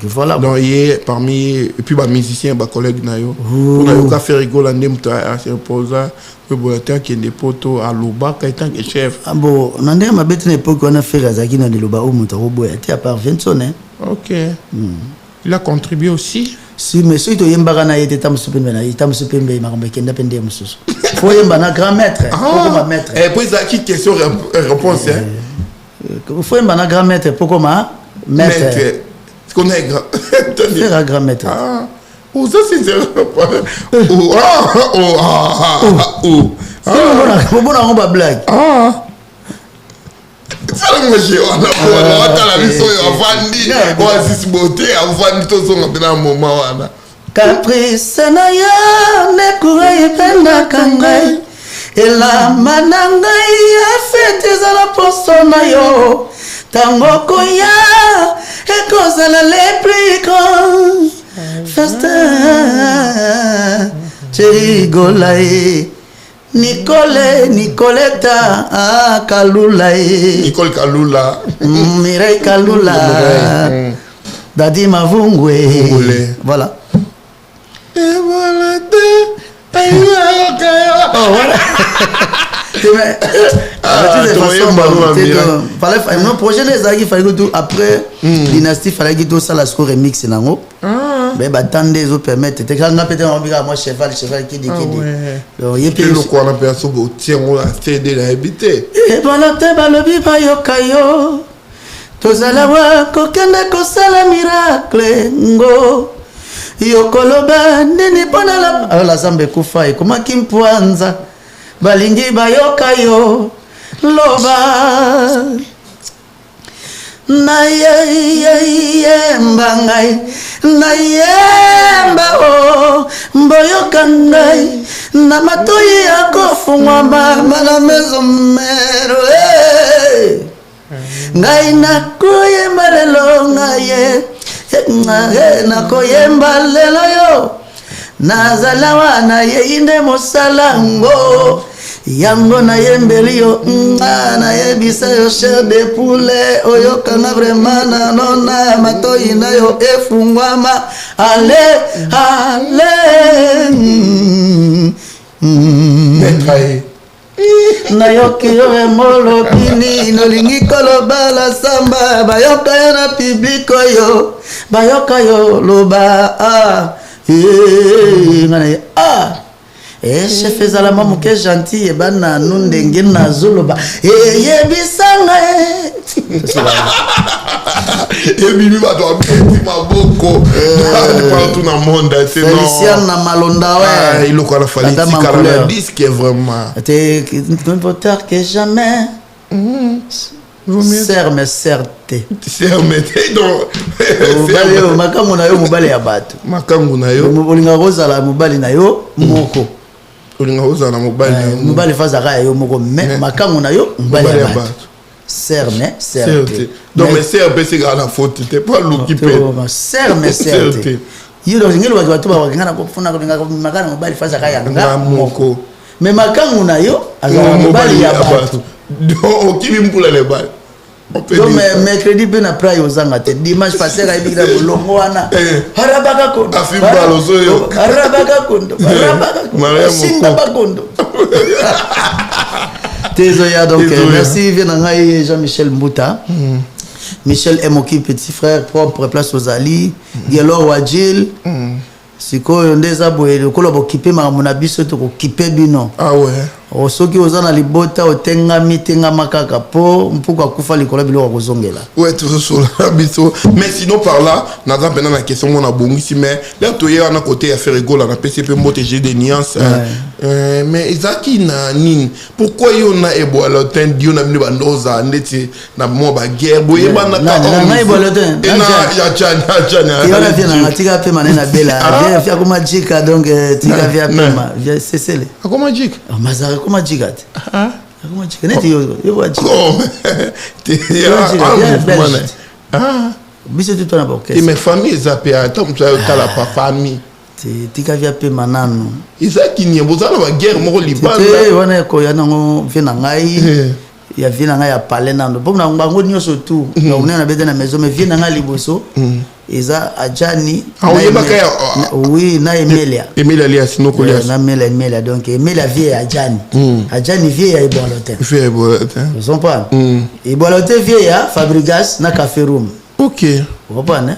Speaker 2: voilà
Speaker 1: donc il est parmi et puis ba musicien ba collègue na yo on a eu qu'à faire rigoler ndem ta se posa que bonateur qui est poto à Loba kaitan que chef
Speaker 2: ah bon on a ndem ma bête n'époque on a fait Razaki na Loba au moto boya tu à part Vincent hein
Speaker 1: OK il a contribué aussi
Speaker 2: si mais si to yembaka na yete tam supembe na tam supembe makambe kenda pende mususu faut yemba na grand maître pourquoi ma maître
Speaker 1: et puis ça qui question réponse hein
Speaker 2: faut yemba na grand maître pourquoi ma maître
Speaker 1: ce qu'on est grand
Speaker 2: frère grand maître
Speaker 1: ah ou ça c'est
Speaker 2: bon on va blague
Speaker 1: ça moi j'ai on a la vision avandi oasis beauté avandi to songa pena moment wana
Speaker 2: caprice na ya ne kurai penda kangai ela manangai ya fete za la posto na yo tango koya e cosa la le plus festin chirigolai Nicoletta Kalula
Speaker 1: Nicole Kalula
Speaker 2: Mireille Kalula Dadi Mavungwe voilà
Speaker 1: et voilà
Speaker 2: non projet les il fallait que tout après dynastie fallait que tout ça la score remix nango mais batande zo permettre te quand peut-être on va moi cheval qui dit donc il peut
Speaker 1: le quoi la personne au tient on a cédé la habiter
Speaker 2: et voilà te balobi ba yokayo tozala wa kokende ko sala miracle ngo yokoloba nini pona la la zambe kufa e koma kimpwanza balingi ba yokayo loba na yemba ngai na yemba o mboyoka ngai na matoi ya kofungwa mama na maison mère ngai na koyemba lelo ngai na koyemba lelo yo nazala wana yeinde mosalango yango na yembeli yo na yebisa yo chair de poulet oyoka na vraiment na nona matoi na yo efungwama ale nayoki yo emolo bini nolingi koloba la samba bayoka yo na public oyo bayoka yo loba chef ezala mamu ke gentil e bana nundenge na zoloba yebisanga
Speaker 1: et bibi ba do petit maboko partout dans le monde c'est non
Speaker 2: Félicien na malonda ouais
Speaker 1: il ko la fallait la disque vraiment
Speaker 2: t'es n'importe que jamais serme certe
Speaker 1: serme donc
Speaker 2: serme makangu na yo mobali ya bato
Speaker 1: makangu na yo
Speaker 2: olinga kozala mobali na yo moko
Speaker 1: olinga kozala
Speaker 2: mobali fazaka yo moko mais makangu na yo mobali ya bato serme certe
Speaker 1: donc mais serme c'est la faute t'es pas luki pe
Speaker 2: serme certe yilo ngelo wa bato ba ngana ko funa ko makana mobali fazaka ya nga moko mais makangu na yo azala mobali ya bato
Speaker 1: donc okibi mpula le bal
Speaker 2: donc mercredi pe na praille ozanga te dimanche passé ka ibikira bolongo wana harabaka kondo
Speaker 1: afimba lozoyo
Speaker 2: harabaka kondo sinda bakondo Tézoya donc merci vient ngai Jean-Michel Mbouta Michel Emoki petit frère propre place aux Ali Gelo Wajil siko ndeza boye lokolo bokipe makambo na biso to kokipe bino
Speaker 1: ah ouais
Speaker 2: soki oza na libota otengami tengama kaka po mpuko akufa likolo biloko kozongela.
Speaker 1: Ouais, tout sur la biso. Mais sinon par là, n'a pas la question on a bon ici mais là tu es à côté à faire rigolo na PCP motéger des nuances. Mais Isaki na nin. Pourquoi on a ebola ten dio na mniba ndoza ndeti na mo ba guerre boye ba na ka.
Speaker 2: Na ebola ten.
Speaker 1: Ya chana.
Speaker 2: Il a fait na tika pe manena bela. Via kuma jika donc tika via pema. Via cecele.
Speaker 1: Comment jik?
Speaker 2: Mazara kuma jika. Comment jika neti yo wa jika. Biso tu tona boke.
Speaker 1: Et mes familles zappé à tom ça la famille.
Speaker 2: Tika via pe manano.
Speaker 1: Isaki ni bozana ba guerre mo Liban.
Speaker 2: Wana ko yana ngo vina ngai. Ya vina ngai ya palais nando. Bon na bango nyoso tout. Na on na beda na maison mais vina ngai liboso. Eza ajani. Oui, na Emilia.
Speaker 1: Emilia alias no Kolias.
Speaker 2: Na Emilia donc Emilia vie ajani. Ajani vie ya Ibolotin.
Speaker 1: Vie ya Ibolotin.
Speaker 2: Vous comprenez? Ibolotin vie ya Fabregas na Café Room.
Speaker 1: OK.
Speaker 2: Vous comprenez?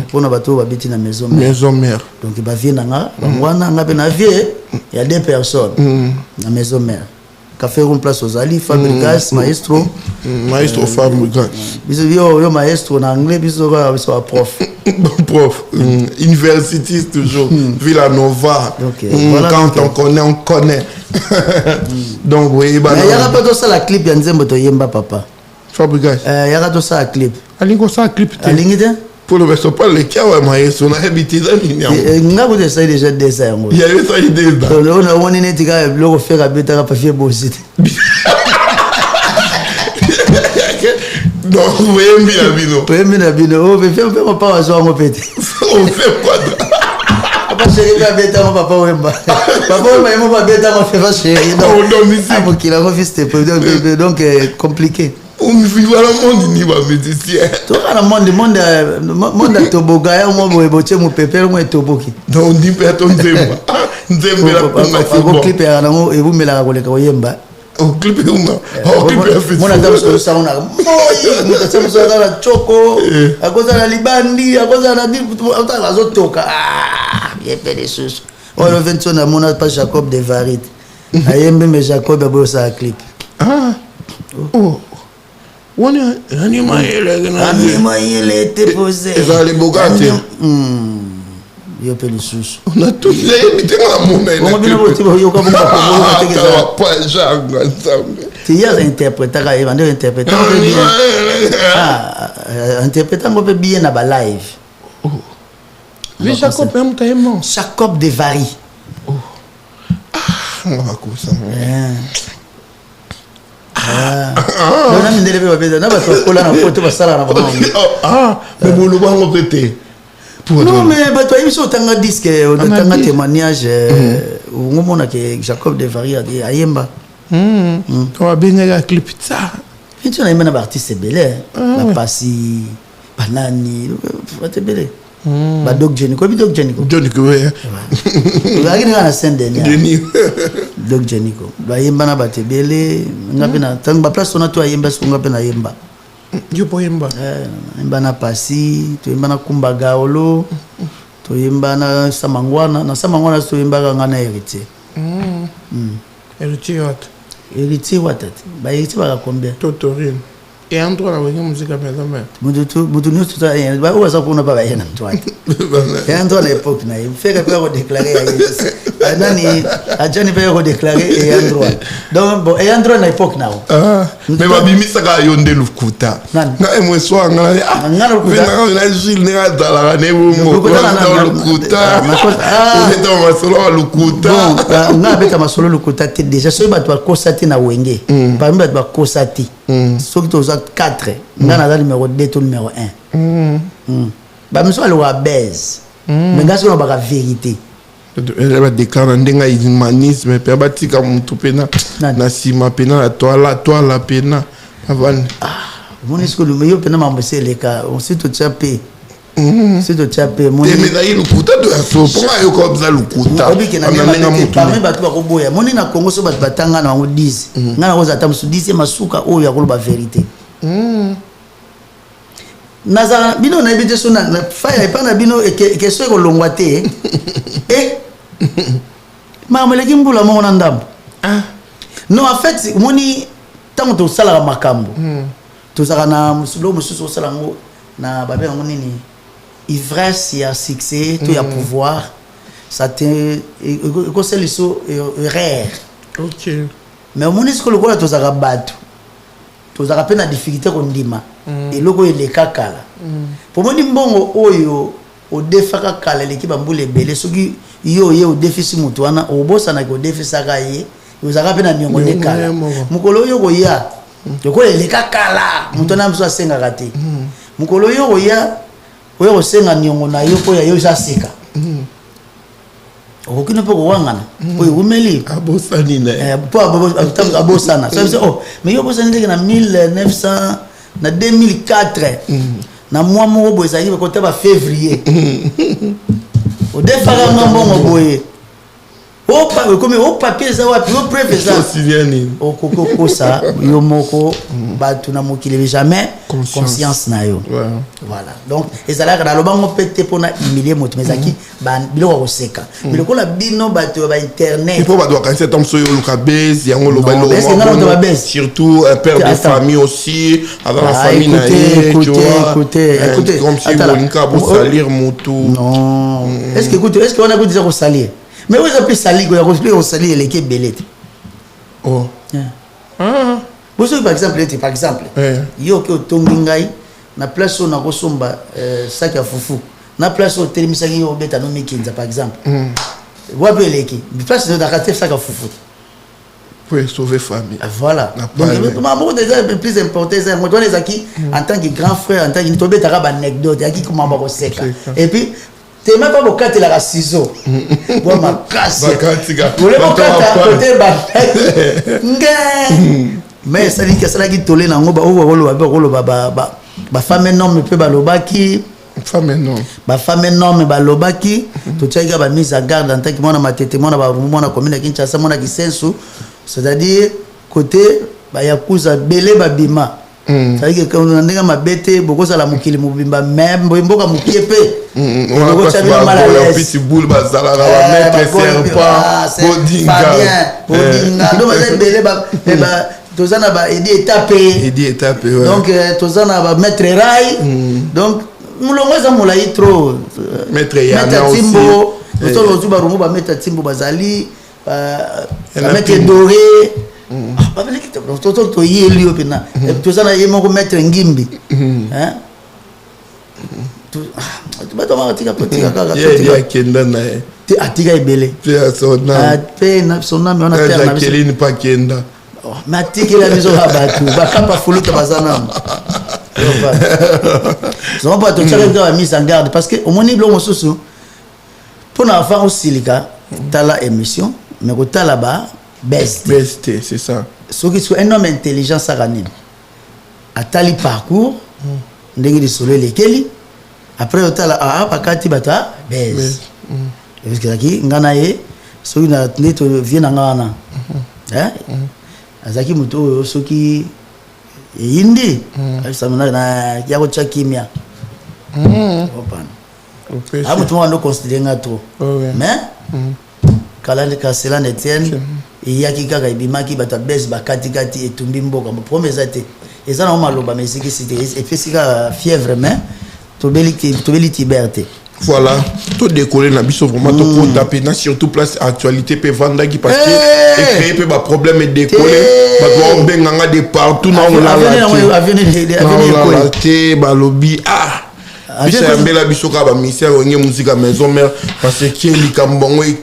Speaker 2: Pour na bato babiti na maison mère.
Speaker 1: Maison mère.
Speaker 2: Donc ba vie na nga, wana nga pe na vie ya 2 personnes. Na maison mère. Café Room place aux Ali Fabregas maestro.
Speaker 1: Maestro Fabregas.
Speaker 2: Biso yo maestro na anglais biso ba prof.
Speaker 1: Prof, université toujours, Villanova.
Speaker 2: Voilà,
Speaker 1: quand on connaît. Donc, oui,
Speaker 2: il y a pas de ça la clip, il y a un yemba papa.
Speaker 1: Fabregas.
Speaker 2: Il y a pas de ça la clip.
Speaker 1: Alingo ça clip.
Speaker 2: Alingo
Speaker 1: pour le reste, pas le cas, on a habité dans
Speaker 2: l'Union. On a déjà déjà des ça.
Speaker 1: Il y avait ça idée.
Speaker 2: On a une éthique, le refaire à bêta papier bossé.
Speaker 1: Donc, vous voyez bien, Bino.
Speaker 2: Oui, bien, Bino. On fait pas à soi, mon petit.
Speaker 1: On fait quoi?
Speaker 2: Papa, chérie, pas bêta, mon papa, Wemba. Papa, Wemba, pas bêta, mon frère, chérie. Donc, il a refusé cette preuve. Donc, compliqué.
Speaker 1: On vit dans le monde, il va médecin.
Speaker 2: Tout le monde a toboga, moi, je mon pépé, moi, toboki.
Speaker 1: Donc, on dit, on Nzemba. Nzemba, la
Speaker 2: première clip, et vous me la collez, Wemba.
Speaker 1: Au clip
Speaker 2: mon adam so sauna moi mutasema so na choko akoza na libandi akoza na utala zotoka yepele susu on vention na mona pas Jacob de Varit ayembe me Jacob abo sa clip
Speaker 1: on anima
Speaker 2: ele te posé
Speaker 1: ça les bogati
Speaker 2: yopele susu
Speaker 1: on a tous les habitants à mon
Speaker 2: on bien voté yo ka bonga ko tegeza
Speaker 1: pas janga ensemble
Speaker 2: tu y as interpréter ka evande interpréter interpréter on peut bien na ba live
Speaker 1: mais Jacob même tellement
Speaker 2: Jacob de Vari
Speaker 1: on va comme ça
Speaker 2: non na ndele ba beza na ba ko la na photo ba sala na ba
Speaker 1: mais bon le bango pété.
Speaker 2: Non, mais tu as un disque, tu as un témoignage, où on a que Jacob de Varie a dit Ayemba.
Speaker 1: Tu as bien un clip ça.
Speaker 2: Tu as un artiste belé, la Passi, Banani, tu es belé. Doc Jenico, Doc Jenico.
Speaker 1: Jenico, oui.
Speaker 2: Tu as une scène dernière. Doc Jenico. Ayemba na bate belé, ngapena, tanga place on a toi Ayemba, on ngapena Ayemba.
Speaker 1: Yo poyemba
Speaker 2: yemba na Pasi toyemba na Kumbagaolo toyemba na Samangwana toyemba ngana héritier héritier watati ba héritier ba combien
Speaker 1: Totorine et endroit la wengi musique maison mère
Speaker 2: mutu nous tout ba oza kuna ba yena mtwati et endroit à l'époque na il fait que pour déclarer nani ajani pa ko déclarer et endroit donc bon et endroit na époque na
Speaker 1: mais ba bimisa ka yonde lukuta na moi soir ngana lukuta na Gilles ne dala ne bongo lukuta on est dans masolo lukuta
Speaker 2: nga beta masolo lukuta te déjà so ba to kosati na wenge parmi ba to kosati so to 4 ngana numéro 2 to numéro 1 ba miso alo wa base mais ngasi on ba vérité
Speaker 1: elle va déclarer ndenga humanisme pe batika mutu pena na sima pena la toile pena avant
Speaker 2: mon est-ce que le meilleur pena mamose les cas on sait tout tchapé c'est de tchapé mon
Speaker 1: mais là il lukuta de so pourquoi yo comme ça lukuta
Speaker 2: parmi bato ba koboya moni na Congo so bato batanga na 10 ngana ko zata musu 10 masuka oyo ya koloba vérité naza bino na ebite so na faya epana bino ke so ko longwa te mameleki mbula mo na ndambo Non, en fait, moni tant que ça la makambo. Tout ça na musolo mususu ça na babe nini ivresse ya succès, tout ya pouvoir. Ça te ko c'est le rare.
Speaker 1: OK.
Speaker 2: Mais moni ce que le quoi tout ça batu. Tout ça peine na difficulté ko ndima. Et loko ele kakala. Pour moni mbongo oyo au defaka kala l'équipe mbule belé soki yo ye au défi mutu wana obosa na ko défi saka ye. Vous avez appelé à Nyongo de Kala. Mukolo yo ya. Yoko le kakala. Mutona mso senga kati. Mukolo yo ya. Oyo senga Nyongo na yo ko ya yo ja seka. Okino po wangana. Oyo umeli.
Speaker 1: Abosani na.
Speaker 2: Po abosana. Ça veut dire oh, mais yo bosana ndenge na 1900 na 2004. Na mois mo bo ezali ko taba février. O defaka ngambongo boye. Comme au papier ça va plus au preuve ça au coco ça yo moko ba tu na mokile jamais conscience na yo voilà donc et ça là dans le bango pété pour na humilier moto mais aki ba biloko seka biloko la bino ba to ba internet
Speaker 1: il faut ba doit quand cet homme soyo luka base yango lo ba lo surtout un père de famille aussi avant la famille na
Speaker 2: écoutez
Speaker 1: comme si on ka salir moto
Speaker 2: non est-ce que on a goûté ça salir. Mais vous avez sali, vous avez sali l'équipe belette.
Speaker 1: Oh.
Speaker 2: Vous savez par exemple, yo qui au Tongingai, na place où na kosomba sac à foufou, na place où télémisaki yo beta no mikinza par exemple. Vous avez l'équipe, place de rater sac à foufou.
Speaker 1: Pour sauver famille.
Speaker 2: Voilà. Donc maman déjà plus important c'est moi donner zaki en tant que grand frère, en tant que tobe ta ba anecdote, yaki comment ba seka. Et puis t'es même pas bokate la ciseau. Bon ma casse. Vous voulez bokate à côté ba. Mais ça dit que ça qui tolé na ngoba o ba femme énorme peut ba lobaki.
Speaker 1: Femme énorme.
Speaker 2: Ba femme énorme ba lobaki. To tsaika ba mise à garde en tant que mona matete mona ba mona commune à Kinshasa mona kisensu. C'est-à-dire côté ba yakuza belé ba bima. C'est-à-dire que quand on a ma bête, beaucoup ça la mukili mubimba même, beaucoup mukie pe.
Speaker 1: On va pas faire un petit boule bazala la mettre serpent, bodinga.
Speaker 2: Bodinga. Donc on belé ba tozana ba aider taper. Donc tozana ba mettre rail. Donc mulongo za mulai trop.
Speaker 1: Mettre yana aussi.
Speaker 2: Mettre aussi ba rumu ba mettre timbo bazali, mettre doré. Ah, mais qui to yeli opina. Tout ça na yemo ko mettre ngimbi. Hein? Tu ba to ma tika kaka.
Speaker 1: Ya kenda na.
Speaker 2: Ti atika ibele.
Speaker 1: Pe sona.
Speaker 2: Pe na sona me on a terre na.
Speaker 1: Jacqueline pa kenda.
Speaker 2: Oh, ma tika la maison abatu. Ba kapa fuluta bazana. Ça va pas to tchaka nga mise en garde parce que au moni blo mosusu. Pour na fa au silika, tala émission, mais ko tala ba best,
Speaker 1: c'est ça.
Speaker 2: Ce qui est un homme intelligent, ça gagne. À tali parcours, ndenge de soleil lesquels. Après au tala pakati bata best. Parce que aquí ngana ye, so na neto vient ngana. Hein? Azaki muto soki yindi. Ça na ya ko chakimia. Opan. Ah muto ndo considérer ngato. Mais kalali kasela netienne et yaki kaka ibimaki bata bes bakati kati etumbi mboka mo promesa te eza na maloba mais c'est que c'était et puis c'est fièvre mais tobeli liberté.
Speaker 1: Voilà, tout décoller na biso vraiment tout pour taper na surtout place actualité pe vanda qui parce que créer pe ba problème et décoller ba doit benganga de partout na on la ba lobby Bela bisoka ba ministère onye musique à maison mère parce que likambongo et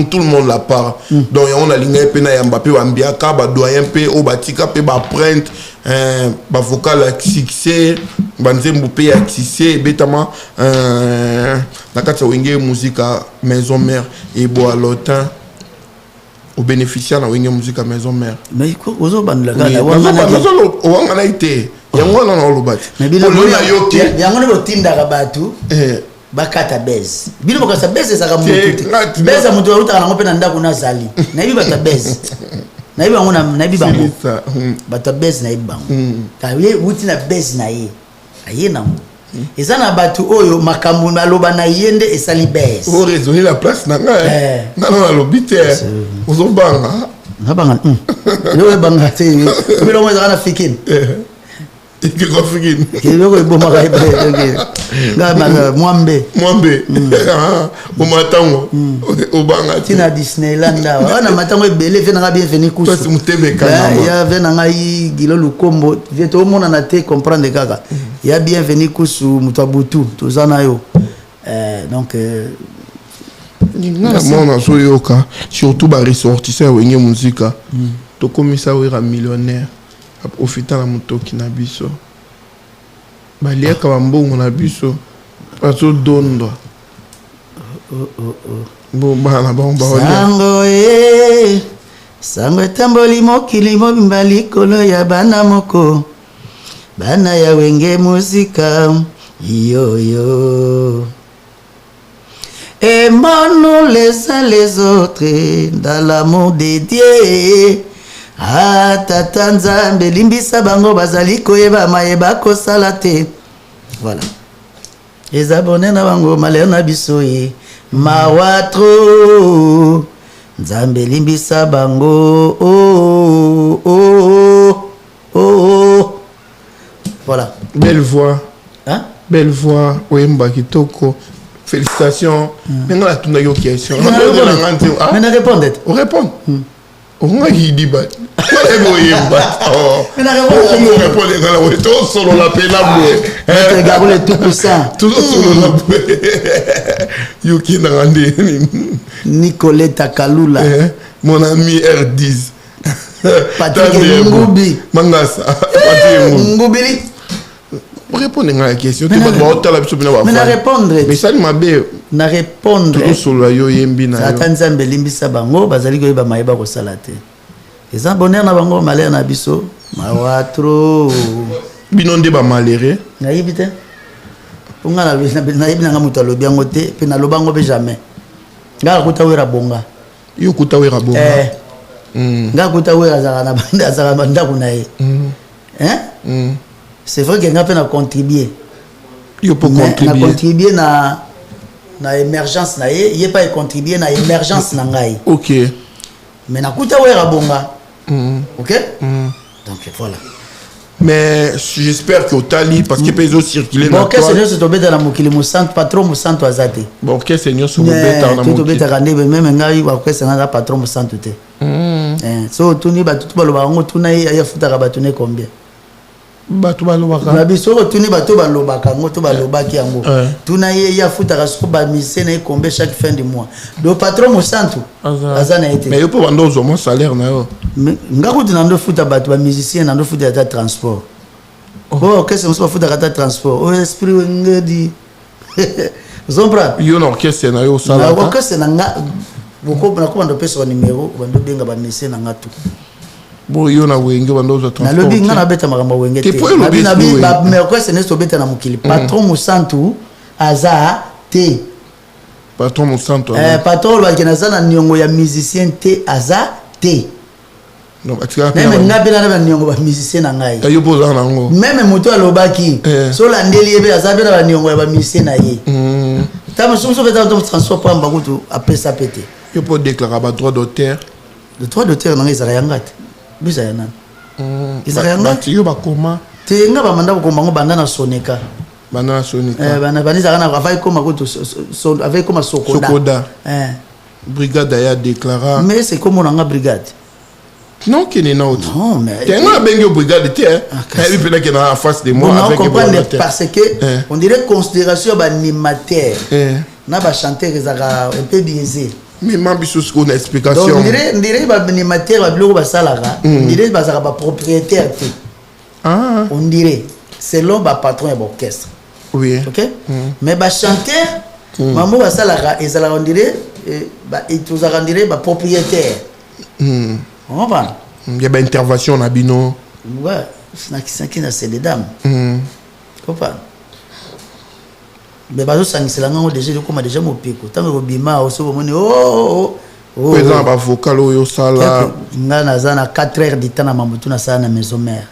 Speaker 1: tout le monde la part. Donc on a ligne pe na Mbappé ba mbiaka ba doyen pe o batika pe ba print ba vocal à succès ba nzembo pe à succès betama na kata wenge musique à maison mère et bo alotin au bénéficiaire na wenge musique à maison mère.
Speaker 2: Mais ozo bandla
Speaker 1: kana wanga été yango na olobati
Speaker 2: mais bilo na yoki yango ne botinda ka batu bakata bez bilo bakata bez ezaka mutu bez mutu uta na ngopena ndako na zali na ibi bata bez na ibi bango na ibi bango bata bez na ibi bango ka ye uti na bez na ye aye na ezana batu oyo makambo maloba na yende esali bez
Speaker 1: o raisonner la place na nga na lobité ozobanga
Speaker 2: na banga yo banga te bilo mo za na fikin
Speaker 1: Kiko fikin
Speaker 2: kilo bo ma kai nga mwambe
Speaker 1: au matango au banga
Speaker 2: tina Disneyland wana matango ebele fe na bienvenue kusu
Speaker 1: parce mutebe kana
Speaker 2: ya ve na ngai gilo lukombo vie to mona na te comprendre kaka ya bienvenue kusu mutabutu tozana yo donc
Speaker 1: mona soyoka surtout ba ressortissant wenge muzika to komisa wera millionnaire profiter na mutoki na biso baliaka bambongo na biso paso dondo bo bana bomba
Speaker 2: sango etamboli mokili mobimba likolo ya bana moko bana ya wenge muzika yoyo aimons-nous les uns les autres dans l'amour de Dieu. Tata Nzambe limbisa bango bazali koyeba mayeba kosala te. Voilà. Les abonnés na bango malheur na biso ye mawatro Nzambe limbisa bango Voilà.
Speaker 1: Belle voix.
Speaker 2: Hein?
Speaker 1: Belle voix oyemba kitoko. Félicitations. Maintenant la tuna yo question.
Speaker 2: Mais ne répondez.
Speaker 1: On répond. On a dit bah. Mais
Speaker 2: na
Speaker 1: répondre quand on est solo la pena
Speaker 2: boué. Gabriel tout puissant.
Speaker 1: Tout solo la boué. Yuki na randi.
Speaker 2: Nicoletta Kalula.
Speaker 1: Mon ami R10.
Speaker 2: Patrick Ngubi.
Speaker 1: Mangasa. Patrick
Speaker 2: Ngubili.
Speaker 1: On répond à la question.
Speaker 2: Mais na répondre.
Speaker 1: Mais ça m'a bien.
Speaker 2: Na répondre.
Speaker 1: Tout solo yo yembi na yo.
Speaker 2: Satan Nzambe limbisa bango bazali koyeba mayeba kosala te. Les abonnés na bango malheur na biso mawatro
Speaker 1: binonde ba malheureux
Speaker 2: nayibi te ponga na nayibi na mutu alobi yango te pe na lobango be jamais ngala kuta wera bonga
Speaker 1: yo kuta wera bonga
Speaker 2: ngala kuta wera zaka na banda kuna ye c'est vrai que ngapena contribuer
Speaker 1: yo pour
Speaker 2: contribuer na émergence na ye pas contribuer na émergence na ngai.
Speaker 1: OK,
Speaker 2: mais na kuta wera bonga. OK? Donc voilà.
Speaker 1: Mais j'espère que Otali parce que peut circuler
Speaker 2: dans toi. Bon, Seigneur se tombé dans la mokili musanto patron musanto azate.
Speaker 1: Bon, OK Seigneur se tombé dans la mokili.
Speaker 2: Tout tombé dans rande même ngai wa ko Seigneur patron musanto te. So tuni ba tout ba lo ba ngo tuna ya futa ka batune combien?
Speaker 1: Bato balobaka
Speaker 2: na biso tuni bato balobaka ngo to balobaki yango tuna ye ya futa ka soko ba mise na combien chaque fin du mois. Do patron musanto azana été.
Speaker 1: Mais yo po bando zo mon salaire na yo.
Speaker 2: Ngako tinando futa bato ba musicien nando futa ta transport. Oh, qu'est-ce que c'est futa ta transport? Oh esprit ngedi. Zombra.
Speaker 1: Yo na orchestre na yo sala.
Speaker 2: Na orchestre na nga boko na ko bando pesa numéro bando benga ba mise na ngatu.
Speaker 1: Bon yo na wenge bando za transport.
Speaker 2: Na lobi nga na beta makamba wenge te. Na bi ba me orchestre ne so beta na mukili. Patron musantu aza te.
Speaker 1: Patron musantu.
Speaker 2: Patron ba kena na nyongo ya musicien te aza te.
Speaker 1: Non, atika.
Speaker 2: Même ngabela na nyongo ba musicien na ngai.
Speaker 1: Yo poza na ngo.
Speaker 2: Même moto alobaki. So la ndeli ebe aza bela ba nyongo ya ba musicien na ye. Tama so beta to transport pa mbakutu apesa pété.
Speaker 1: Yo po déclarer ba droit d'auteur.
Speaker 2: Le droit d'auteur na ngai za yangate. Bisa ya nani?
Speaker 1: Isakanga yo bakoma.
Speaker 2: Te nga ba manda ko mango banda na Soneka.
Speaker 1: Banda na Soneka.
Speaker 2: Bana banisa kana avai koma ko avec comme Sokoda.
Speaker 1: Sokoda. Brigade ya déclara.
Speaker 2: Mais c'est comme on a brigade.
Speaker 1: Non qui n'est autre.
Speaker 2: Non mais.
Speaker 1: T'es un bengo brigade tu hein. Et puis là qui est en face de moi
Speaker 2: avec parce que on dirait considération animateur. Na ba chanter ezaka un peu biaisé.
Speaker 1: Mais mambiso ce qu'on a explication.
Speaker 2: Donc on dirait ba animateur ba bloko ba salara, on dirait ba saka ba propriétaire. On dirait selon ba patron et orchestre.
Speaker 1: Oui.
Speaker 2: OK? Mais ba chanteur maman ba salara ezala on dirait ba itozaka on dirait ba propriétaire. On va.
Speaker 1: Il y a une intervention na bino.
Speaker 2: Ouais, c'est na c'est des dames. Comprends? Mais bazo sangisela ngo déjà comme déjà mopiko tango robima oso bomoni
Speaker 1: présent ba vocal oyo sala
Speaker 2: nga nazana 4 heures de temps na mamutu na sala na maison mère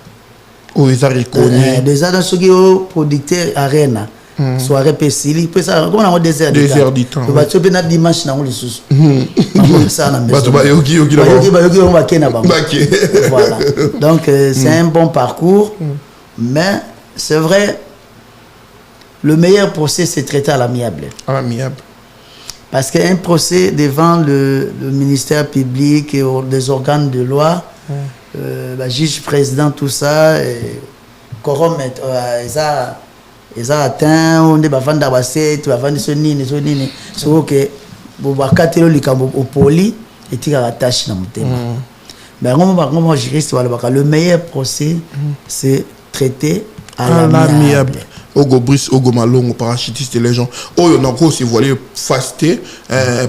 Speaker 1: o ils a reconnu
Speaker 2: déjà dans ce qui au producteur arena soirée pesili peut ça comment on a 2 heures
Speaker 1: du temps
Speaker 2: le bateau peut na dimanche na on le sous ça na maison
Speaker 1: yoki
Speaker 2: on va kena ba voilà donc c'est un bon parcours mais c'est vrai le meilleur procès c'est traité à l'amiable parce qu'un procès devant le ministère public et des organes de loi juge président tout ça corrompt ils ont atteint on est bavanda basset bavanda sonini so que bobakatelo likambo au poli et tika attache na mutema mais on juriste wala baka le meilleur procès c'est traité à l'amiable
Speaker 1: Ogo Brice, Ogo Malongo, parachutiste, les gens. Oh, on a encore aussi voilé fasté.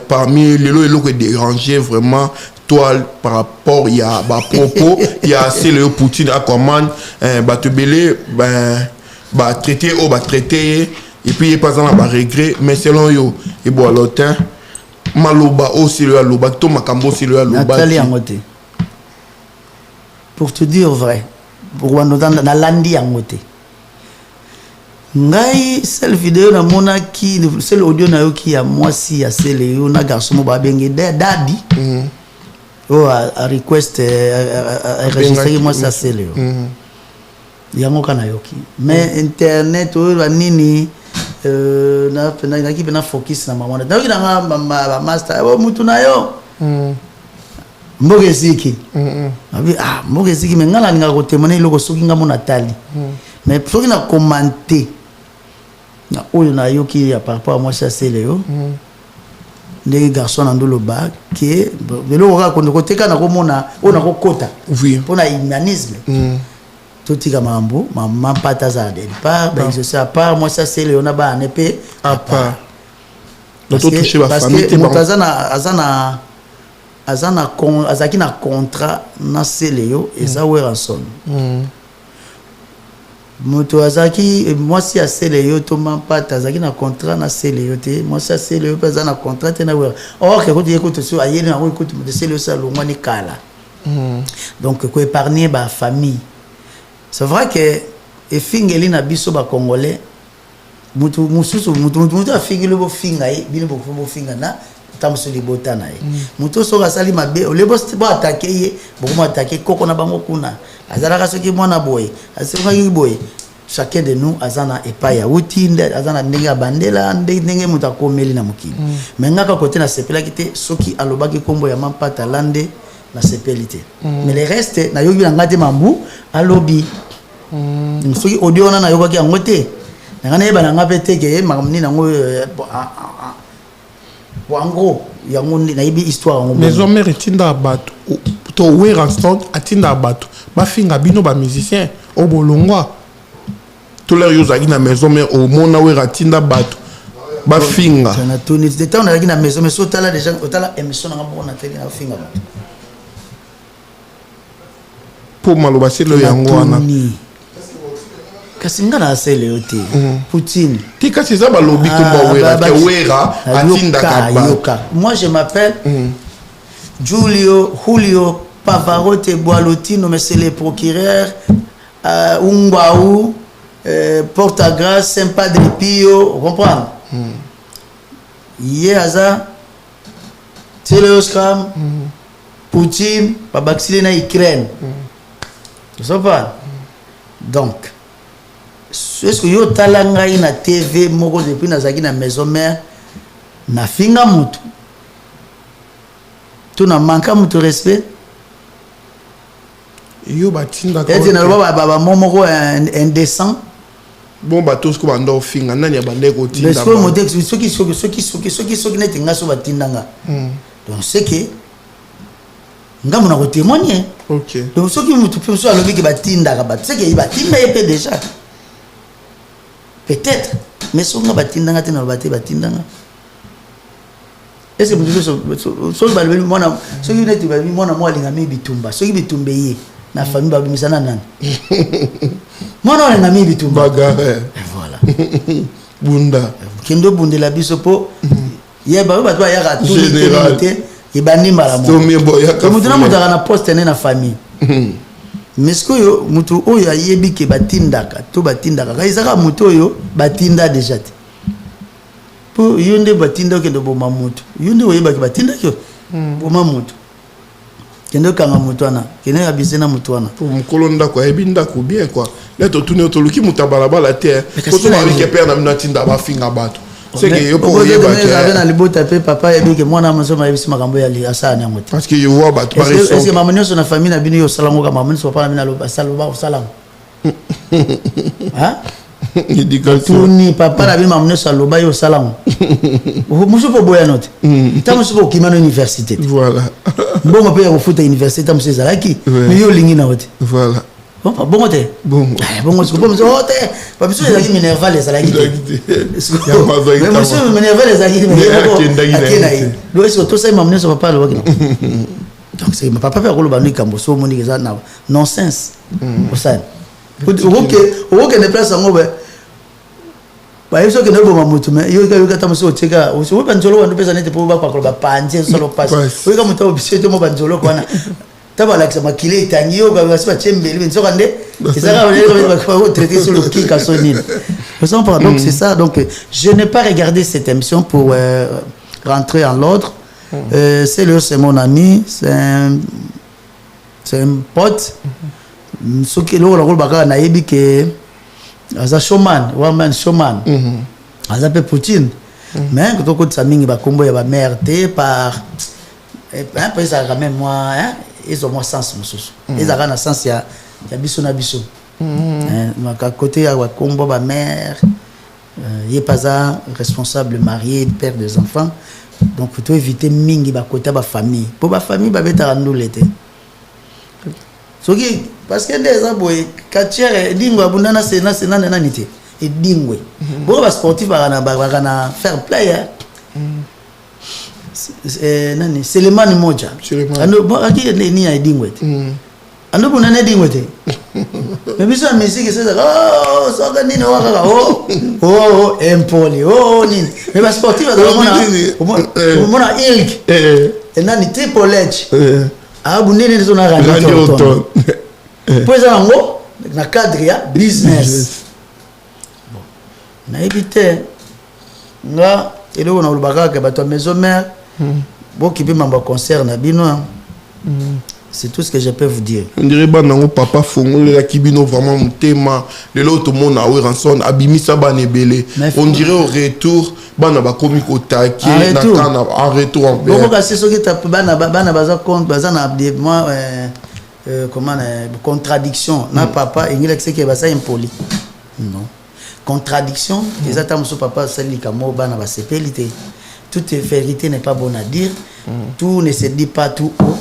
Speaker 1: Parmi les lots qui dérangeaient vraiment, toi, par rapport, il y a propos, il y a assez le Poutine à commande, te belé, traité, traité, et puis il n'y a pas de regret, mais selon yo, et bon, l'autre, Maloba aussi le Aloba, Thomas Kambo aussi le Aloba.
Speaker 2: Nathalie Angote. Pour te dire vrai, pour na landi Angote. Ngai seule vidéo na mona ki seul audio na yo ki ya mwasi ya sele yo na garçon mo ba benge daddy a request enregistrer moi ça sele yo yango kana yo ki mais internet o ba nini na ki bena focus na mama na ki na ba master o mutu na yo mbogeziki mbogeziki me ngala ninga ko témoigner loko soki nga mona tali mais soki na commenter na oyo na yoki ya par rapport à moi ça c'est Léo les garçons dans le bac que le ora ko koteka na ko mona ona ko kota
Speaker 1: oui
Speaker 2: pona humanisme toti ka mambo maman pata za de part ben je sais à part moi ça c'est Léo na ba nepe
Speaker 1: à part
Speaker 2: parce que mutazana azana azaki na contrat na c'est Léo et ça ouais rançon moto azaki moi si a sele yo to man pas azaki na contrat na sele yo te moi ça sele yo pesa na contrat te na we or que ko écoute sur ayeli na ko écoute de sele yo ça longwa ni kala donc ko épargner ba famille c'est vrai que e fingeli na biso ba congolais mutu mususu mutu afingeli bo finga e bino bo finga na tamso libota na e mutu so ga sali mabe o lebo ba attaquer ye bo attaquer koko na bango kuna azalaka soki mwana boye asengaki boye chacun de nous azana epa ya utinde azana ndenge bandela ndenge muta komeli na mukili mais ngaka côté na sepelaki te soki alobaki kombo ya mampata lande na sepelité mais le reste na yobi na ngate mambu alobi soki audio na yokaki angote ngana yeba na ngape teke makamni nango en gros yango na yibi histoire ngo
Speaker 1: maison mère tinda bato to wera stand atinda bato ba finga bino ba musicien o bolongwa to leur yozaki na maison mère au mona wera tinda bato ba finga
Speaker 2: na toni de temps na na maison mais sotala déjà otala émission na ngabo na télé na finga bato
Speaker 1: pour maloba c'est le yango wana
Speaker 2: kasi ngana asele yote Poutine
Speaker 1: tika c'est ça ba lobby ko ba wera atinda ka
Speaker 2: yoka moi je m'appelle Julio Pavarotti Boalotino mais c'est le procureur Umbaou Portagrace Saint-Padre Pio comprendre Yeaza Teleoscam Poutine Pabaxile na Ukraine tu sais pas donc est-ce que yo talanga ina TV moko depuis na zaki na maison mère na finga mutu tu na manka mutu respect
Speaker 1: yo batinda ko
Speaker 2: et na baba momoko indécent
Speaker 1: bon bato ce ko bando finga nani abande ko tinda
Speaker 2: parce que modèle soki neti ngaso batindanga donc c'est que ngamu na ko témoigner
Speaker 1: OK
Speaker 2: donc soki mutu pe so alobi ke batinda ka bat c'est que batinda epé déjà peut-être mais soki batindanga te na batindanga est-ce que vous so balbeli mona soki neti balbeli mona mo alinga mi bitumba soki bitumbe ye na famille ba bimisana nani mona alinga mi bitumba voilà
Speaker 1: bunda
Speaker 2: kendo bundela biso po ye ba ba ya ka tout te e bandi mala mo
Speaker 1: to mi boya ka
Speaker 2: mutuna mutaka na poste na famille mais ce que mutu oyo ayebi ke batindaka to batindaka kaizaka mutu oyo batinda déjà te pour yonde batinda ke ndo boma mutu yonde oyeba ke batinda ke boma mutu kendo kanga mutu wana kene abise na mutu wana
Speaker 1: pour mukolo ndako ayebi ndako bien quoi là to tuni to luki mutabala bala te ko to mari ke père na minatinda ba finga bato c'est que yo pour yeba ke
Speaker 2: na libota pe papa yebi ke mwana maso mayebisi makambo ya li asa na moto
Speaker 1: parce que yo vois bato par exemple
Speaker 2: est-ce que maman na famille na bino yo salango ka maman so pa na lo salba salango hein
Speaker 1: éducation
Speaker 2: tuni papa na bino maman so loba yo salango muso po boya note tamu so ko kimano université
Speaker 1: voilà
Speaker 2: bon pe ya foot université tamu so zalaki mais yo lingi na wote
Speaker 1: voilà
Speaker 2: bon te
Speaker 1: bon
Speaker 2: c'est comme ça te pas besoin de minerval les alaki mais monsieur minerval les alaki mais lo est-ce que tout ça m'amener sur papa le donc c'est ma papa ko lo ba ni kambo so moni que ça nonsense pour ça OK ne place en obe ba yeso ke no bo mamutu mais yo ka tamuso cheka o banjolo wa ndopesa nete po ba kwa ba panje solo pass o ka muto obisete mo banjolo kwana taba la sama kile tangi yo ba siba chembeli ben soka nde ezaka ba ko traiter sur le kika sonine donc c'est ça donc je n'ai pas regardé cette émission pour rentrer en l'ordre c'est mon ami c'est un pote ce qui lo la baka na yebi ke aza showman one man showman aza pe Poutine mais quand on ça mingi ba kombo ya ba mère te par un peu ça quand même moi hein ils ont moins sens mususu ils ont un sens ya biso na biso à côté ya ba kombo ba mère il est pas un responsable marié père des enfants donc il faut éviter mingi ba côté ba famille pour ba famille ba beta ndulete soki parce que des aboy katiere dingwe abundana sena na nité et dingwe bon ba sportif ba na fair play nani Selemani moja ando bon aki ni ya dingwe ando bunana dingwe te mais biso musique c'est ça oh soka nini waka oh impoli nini mais ba sportif ba mona ilk et nani triple H abunene zo na radio to pour ça ngo na cadre ya business bon na éviter nga eloko na lubaka ka bato maison mère bon qui peut m'amba concert na bino c'est tout ce que je peux vous dire
Speaker 1: on dirait banango papa fongole la kibino vraiment mutema lelo to mona awe ranson abimisa banebele on dirait au retour bana ba komi ko taquer na kana en retour en
Speaker 2: bon ka c'est ce que ta bana baza compte baza na moi comment contradiction na papa ingile que ba ça impoli non contradiction les attentes sur papa sali kamo bana ba sepelité toute vérité n'est pas bonne à dire tout ne se dit pas tout haut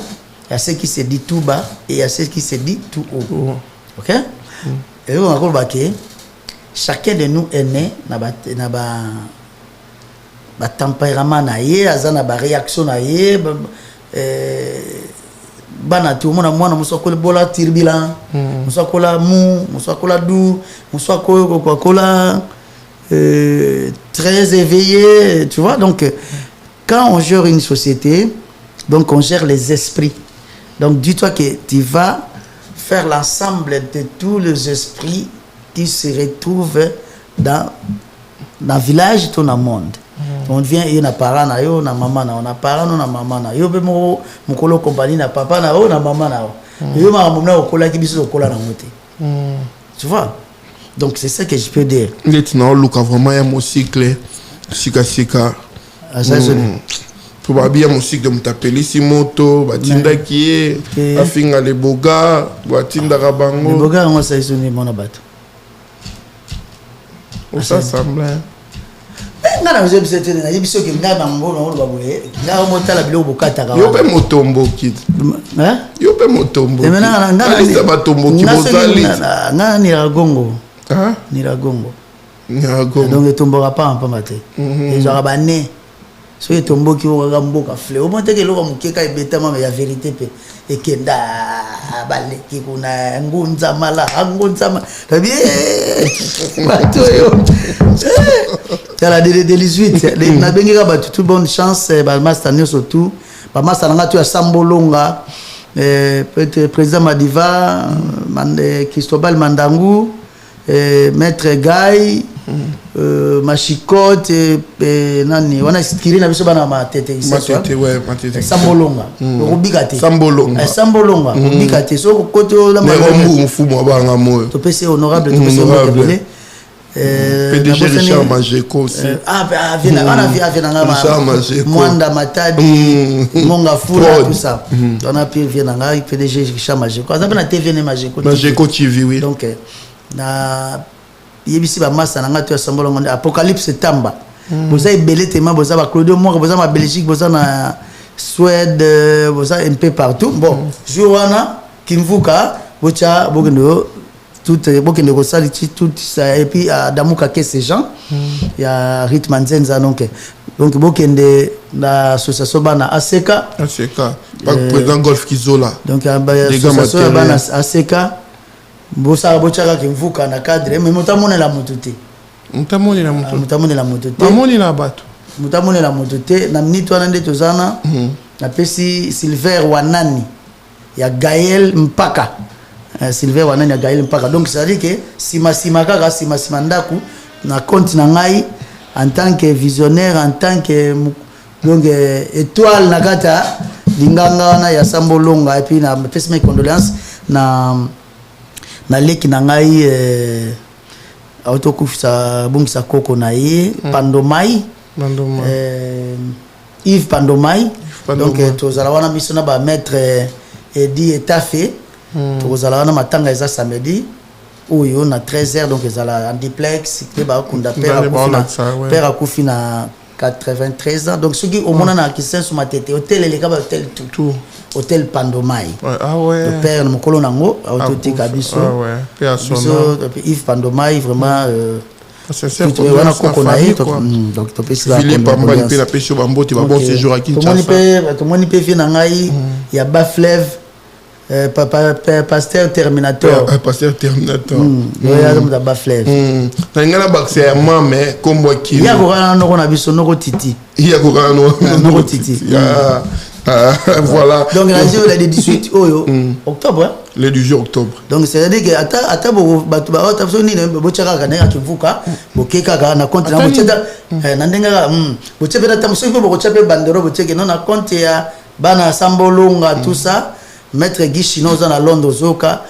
Speaker 2: il y a ce qui se dit tout bas et il y a ce qui se dit tout haut OK et on va dire chacun de nous est né na ba tempérament na ye azana ba réaction na ye bana tout mona musokola bola tirbila musokola musokola dou musokola très éveillé tu vois donc quand on gère une société donc on gère les esprits donc dis-toi que tu vas faire l'ensemble de tous les esprits qui se retrouvent dans le village tout le monde on vient il na parent na yo na maman na on a parent na maman na yo be mo mukolo compagnie na papa na yo na maman na yo ma mona okola ki biso okola na moté tu vois donc c'est ça que je peux dire
Speaker 1: maintenant Luka vraiment un cycle sika pour bien mon cycle de m'tappeler si moto batinda qui afinga les boga batinda rabango
Speaker 2: les boga on ça sonné mon abato
Speaker 1: ça semble
Speaker 2: ngana vous êtes c'était na biso ke ngana mbono lo baboye ngana motala bilo bokataka
Speaker 1: yo pe motombo kit
Speaker 2: hein
Speaker 1: yo pe motombo
Speaker 2: et maintenant ngana
Speaker 1: ni batombo ki bozali
Speaker 2: ngana ni ragongo
Speaker 1: hein
Speaker 2: ni ragongo
Speaker 1: donc
Speaker 2: il tombera pas en pamate et genre bané so il tombe ki o mboka flé au moins que lo mukeka ebetama mais la vérité pe et kenda balé ki kuna ngunza mala tabi bato yo la de 18 na bengeka bato toute bonne chance ba master surtout ba master nga tu ya sambolonga peut-être président Madiva, Cristobal Mandangu, maître Guy, Machikote, nani, on a skiri na biso bana matete ici.
Speaker 1: Matete, ouais, matete.
Speaker 2: Sambolonga, Rubikate.
Speaker 1: Sambolonga.
Speaker 2: Rubikate, so koto la
Speaker 1: mama. Fou moi banga mo.
Speaker 2: To PC honorable, to PC honorable.
Speaker 1: PDG Richard Majeko aussi.
Speaker 2: Viens Mwanda Matadi, Monga Fula, tout ça. On a pu venir dans PDG Richard Majeko. On a bien TV Majeko.
Speaker 1: Majeko TV, oui.
Speaker 2: Donc, na yebisi ba massa na ngatu ya sambolo ngonde Apocalypse Tamba. Boza ebele tema boza ba Claudio Mora boza ma Belgique boza na Suède boza un peu partout. Bon, Joana Kimvuka bocha bogendo tout bokende ko sali tout ça et puis Damuka ke ces gens. Il y a Ritman Zenza donc bokende la association bana ACK.
Speaker 1: Pas président Golf Kizola.
Speaker 2: Donc association bana ACK. Bosa bochaka kimvuka na cadre mais mutamone la motote
Speaker 1: mutamone la motote mamoni la bato
Speaker 2: mutamone la motote na mnito anande tozana na pesi Silver Wanani ya Gaël Mpaka Silver Wanani ya Gaël Mpaka donc ça veut dire que sima kaka sima ndaku na compte na ngai en tant que visionnaire en tant que donc étoile na kata linganga na ya Sambolonga et puis na pesi mes condoléances na leki na ngai autokufisa bungisa koko na ye Pandomai Yves Pandomai donc tozala wana biso na ba maître Edi Etafe tozala wana matanga eza samedi oyo na 13h donc ezala en duplex pe ba kunda père akufi na 93 ans donc ce qui au monde na kissen sur ma tête hôtel les gars hôtel tout hôtel Pandomai le père mon colon nango autotika biso Yves Pandomai vraiment
Speaker 1: c'est wana
Speaker 2: koko na ye donc to pesi la
Speaker 1: Philippe Pamba pe la pesi bambote ba bon séjour à Kinshasa
Speaker 2: to moni pe vient ngai ya Baflev pasteur Terminator ya da Baflev
Speaker 1: ngana bakse mais kombo ki
Speaker 2: ya ko kana no na biso no titi
Speaker 1: ya ko kana
Speaker 2: no titi
Speaker 1: voilà
Speaker 2: donc la journée le 18 octobre
Speaker 1: le 18 octobre
Speaker 2: donc c'est à dire que ata bo batu ba ota so ni bo chaka kana kivuka bo keka kana na compte na bo cheda na ndenga bo chepela tamso bo bo chepe bandero bo cheke non na compte ya bana Sambolonga tout ça maître Guy Chinoza na Londres zoka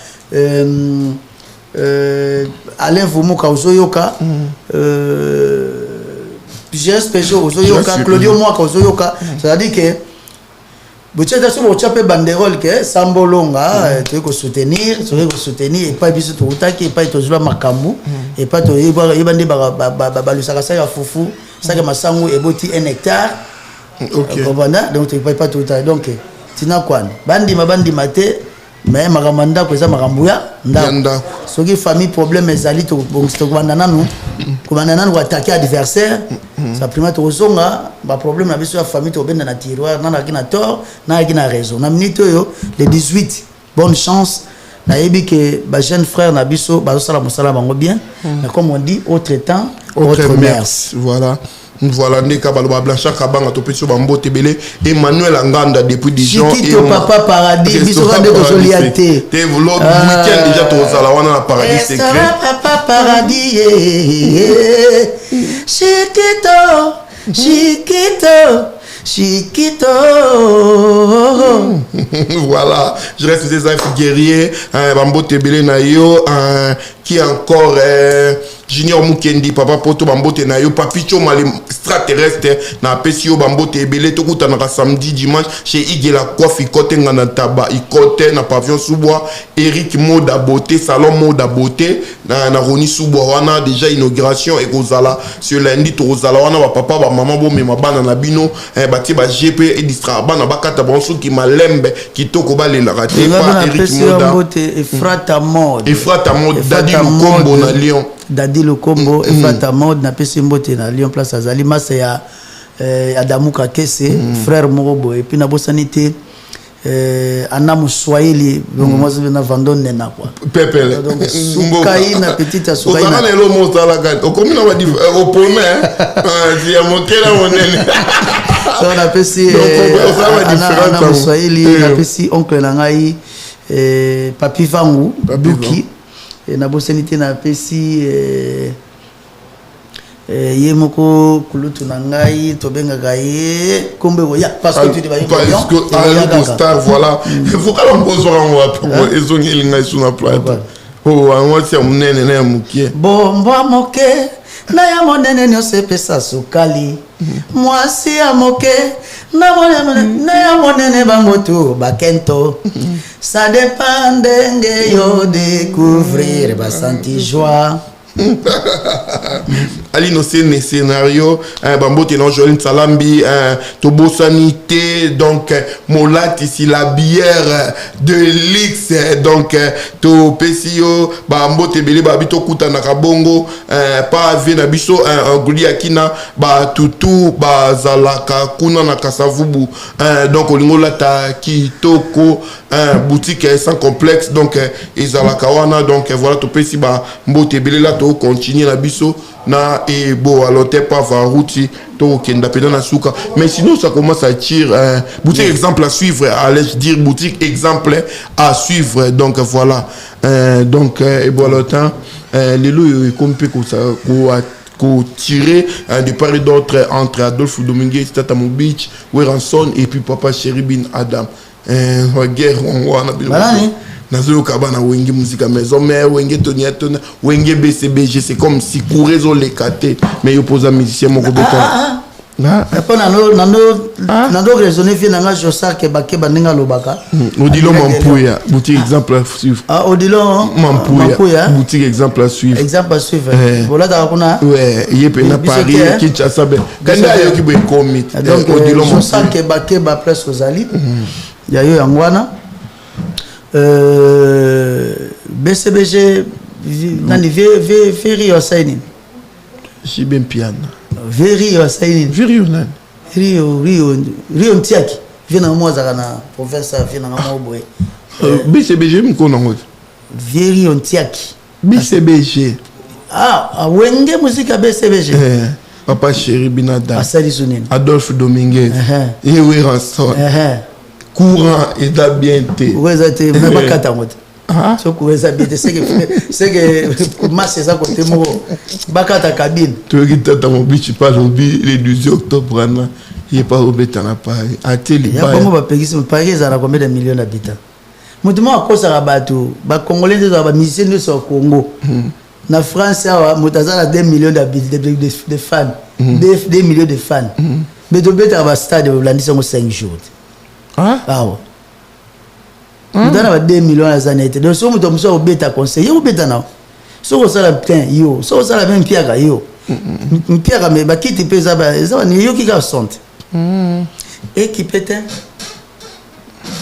Speaker 2: Alain Vumuka ozoyoka GSPG ozoyoka Claudio Mwaka ozoyoka c'est-à-dire que bocheta so bochape banderole que Sambolonga tu ko soutenir et pas biso to utaki et pas to zula makambu et pas to yebande ba lusaka sa ya fufu ça que masangu eboti 1 hectare OK donc tu pas tout donc tina kwani bandi mate mais makamanda ko za makambuya nda soki famille problème ezali to bongsto kubandana ko attaquer adversaire ça prima to zonga ba problème na biso ya famille to benda na tiroir na kina tort na kina raison na minute yo le 18 bonne chance na yebi que ba jeune frère na biso ba sala musala bango bien mais comme on dit autre temps autre mers
Speaker 1: voilà ndeka baloba Blanchard Kabanga to peso bambote belé Emmanuel Anganda depuis Dijon
Speaker 2: et papa paradis biso rande to soliate
Speaker 1: te volo week-end déjà to sala wana na paradis secret
Speaker 2: papa paradis Chiquito
Speaker 1: voilà je reste des affaires guerriers bambote belé na yo qui encore Junior Mukendi papa poto bambote na yo papicho mali extraterrestre na pesio bambote ebele to kuta na samedi dimanche chez Igela Coiffe ikote ngana taba ikote na pavillon Soubois Eric Moda Beauté salon Moda Beauté na Roni Soubois wana déjà inauguration et kozala sur lundi to kozala wana ba papa ba maman bo mema bana na bino bati ba GP et distra bana bakata bonso ki malembe kitoko balela raté
Speaker 2: pa Eric Moda et frata mode
Speaker 1: Dadi Lukombo na Lyon
Speaker 2: Dadi Lukombo et frata mode na pesi mbote na Lyon place azali masa ya Adamuka Kese frère Morobo et puis na bosanité Anamu Swahili donc moi je na vandone na quoi
Speaker 1: pepele
Speaker 2: donc Sukai na petite Sukai
Speaker 1: na le mot la gante o comme na au poney dia mokela monene
Speaker 2: on appelle si Anna Moussouaili, on appelle si oncle Nangaï, Papi Fangou, Duki, et Nabosenité n'a appelé si Yemoko Kulutu Nangaï, Tobenga Gaye, Kombe ya parce que tu dis
Speaker 1: parce que à star voilà, il faut qu'on pose un ils ont il n'a sur la plate. Oh, moi c'est mon nene na mukie.
Speaker 2: Bon, moi moke. Na ya monene nyo sepe sa sukali. Mwasi ya moke. Na ya monene bangotu bakento. Ça dépend d'enge yo découvrir basanti joie.
Speaker 1: Ali no scénario bambote non Joël Salambi Tobo Sanité donc Molat ici la bière de l'X donc to pesio bambote belé babito kuta na kabongo pa vena biso nguli akina ba tutu ba zalaka kuna na kasavubu donc olingola ta kitoko boutique sans complexe donc ezalaka wana donc voilà to pesi ba mbote belé là to continuer la biso na et bon alors t'es pas va route to kenda pena na suka mais sinon ça commence à tirer boutique exemple à suivre allais-je dire boutique exemple à suivre donc voilà donc et bon le temps les lots comme peut qu'on tirer de part et d'autre entre Adolphe Dominguez Tata Mobich Weranson et puis Papa Cheribin Adam guerre on a bien nazo kabana wenge musique maison mais wenge tonia tona wenge BCBG c'est comme si courezo les caté mais yo posa musicien moko beta
Speaker 2: pas nando raisonner fi nanga josa ke bakeba ninga lobaka
Speaker 1: odilo mampuya boutique exemple à suivre
Speaker 2: odilo
Speaker 1: mampuya boutique exemple à suivre
Speaker 2: voilà da kuna
Speaker 1: ouais yé na Paris Kinshasa ben kanda yo ki be commit
Speaker 2: donc odilo josa ke bakeba presque ozali ya yo yangwana BCBG nani Veri Osaini
Speaker 1: Jibem Piana
Speaker 2: Veri Osaini
Speaker 1: Veri nani
Speaker 2: Rio Ntiaki vina moza na professeur vina ngomwe
Speaker 1: BCBG mkona ngozi
Speaker 2: Veri Ntiaki
Speaker 1: BCBG
Speaker 2: wenge muzika BCBG
Speaker 1: Papa Chéri Binada
Speaker 2: Asali Sunini
Speaker 1: Adolphe Dominguez et Weranson courant et d'habileté.
Speaker 2: Vous êtes même pas catamouté. Ce que vous avez c'est que masse ça côté moi. Bakata cabine.
Speaker 1: Tu veux que tu m'obliges pas le 12 octobre là. Il est pas au béton à Paris. À télé.
Speaker 2: Il y a comment va payer ce Paris ça a combien de millions d'habitants. Moi à cause ça bateau. Ba congolais des musiciens au Congo. Na France mutaza a 2 millions de fans. 2 millions de fans. Mais de béton à stade de landis en 5 jours. Wow. Dans la 2 millions de années. Donc, si vous avez un bêta conseil, vous bêta now. Si vous avez un plein, yo. Si vous avez un même pierre, yo. Pierre, mais qui te pèse à bas, yo qui a son. Et qui pète.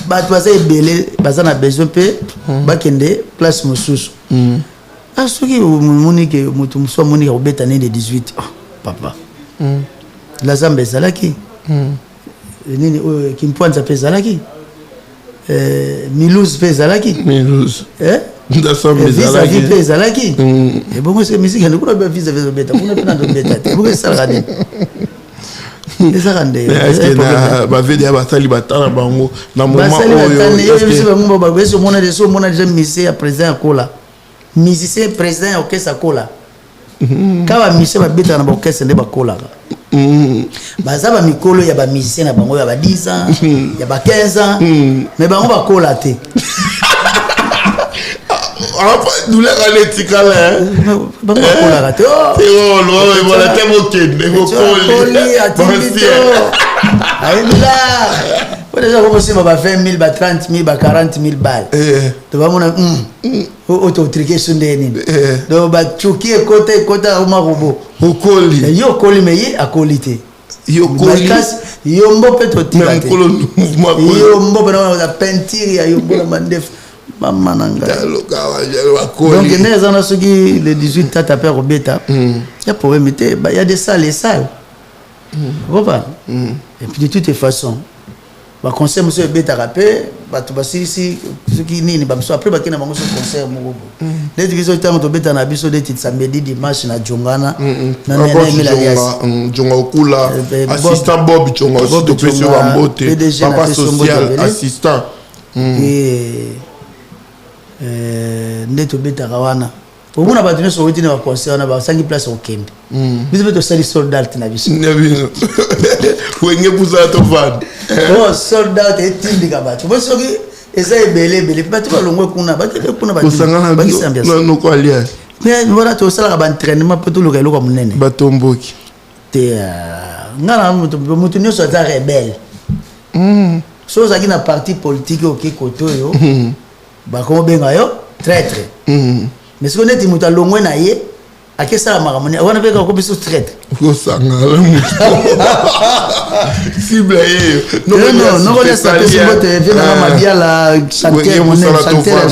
Speaker 2: Bah, tu vas belé, bah, ça a besoin de bakende, place Moussous. Ah, ce qui est monique, soit monique au bêta né de 18. Papa. La Zambie, ça là qui. Nini kimpoanza pesa laki Milouz pesa laki
Speaker 1: Milouz ndasa
Speaker 2: pesa laki pesa laki et bon c'est musique ne kuna ba visa beta kuna pena ndo beta buke sarade esa rande
Speaker 1: est-ce que na ba vede ba sali batala bango na moment oyo
Speaker 2: est-ce que bango ba beso mona de so mona déjà musicien président akola musicien président orchestre akola kawa musicien ba beta na orchestre nde bakola baza ba mikolo ya ba musicien na bango ya ba 10 ans ya ba 15 ans mais bango ba kola te
Speaker 1: douleur aléticale
Speaker 2: bango ba kola te
Speaker 1: oh non voilà tellement kende
Speaker 2: koli atindito ayela déjà commencé ba 20 000 ba 30 000 ba 40 000 balles to ba mona auto triquer sundeni do ba chuki côté au marobo
Speaker 1: okoli
Speaker 2: yo koli mais a qualité
Speaker 1: yo koli
Speaker 2: yo mbo peto tira
Speaker 1: même kolo mouvement
Speaker 2: yo mbo na la peinture yo mbo na mandef mama nanga donc neza na soki le 18 tata père obeta ya problème était il y a des salles et salles et puis de toutes les façons ba concert monsieur beta rapé bato basisi soki nini ba monsieur après ba kina bango so concert moko net biso tango to beta na biso de tit samedi dimanche na jongana na
Speaker 1: jonga okula assistant Bob jonga aussi to peso wa mbote papa social assistant ndeto beta kawana pour moi bato nyonso wetine ba concert na ba 5 place au kembe biso beto sali soldat na biso wenge buza to van
Speaker 2: oh soldat etindika bato bo soki eza ebele bato balongwe kuna bato bakisa ambiance
Speaker 1: no ko alia
Speaker 2: mais voilà to sala ba entraînement poto loka eloko munene
Speaker 1: batomboki
Speaker 2: te ngana mutu nyonso ata rebelle so zaki na parti politique oki koto yo bakomo benga yo traître mais ce qu'on est mutu alongwe na ye akesala makamoni wana beka ko biso traître
Speaker 1: ko sangala mutu cible
Speaker 2: non on est ça que c'est botte vient na mabiala chanter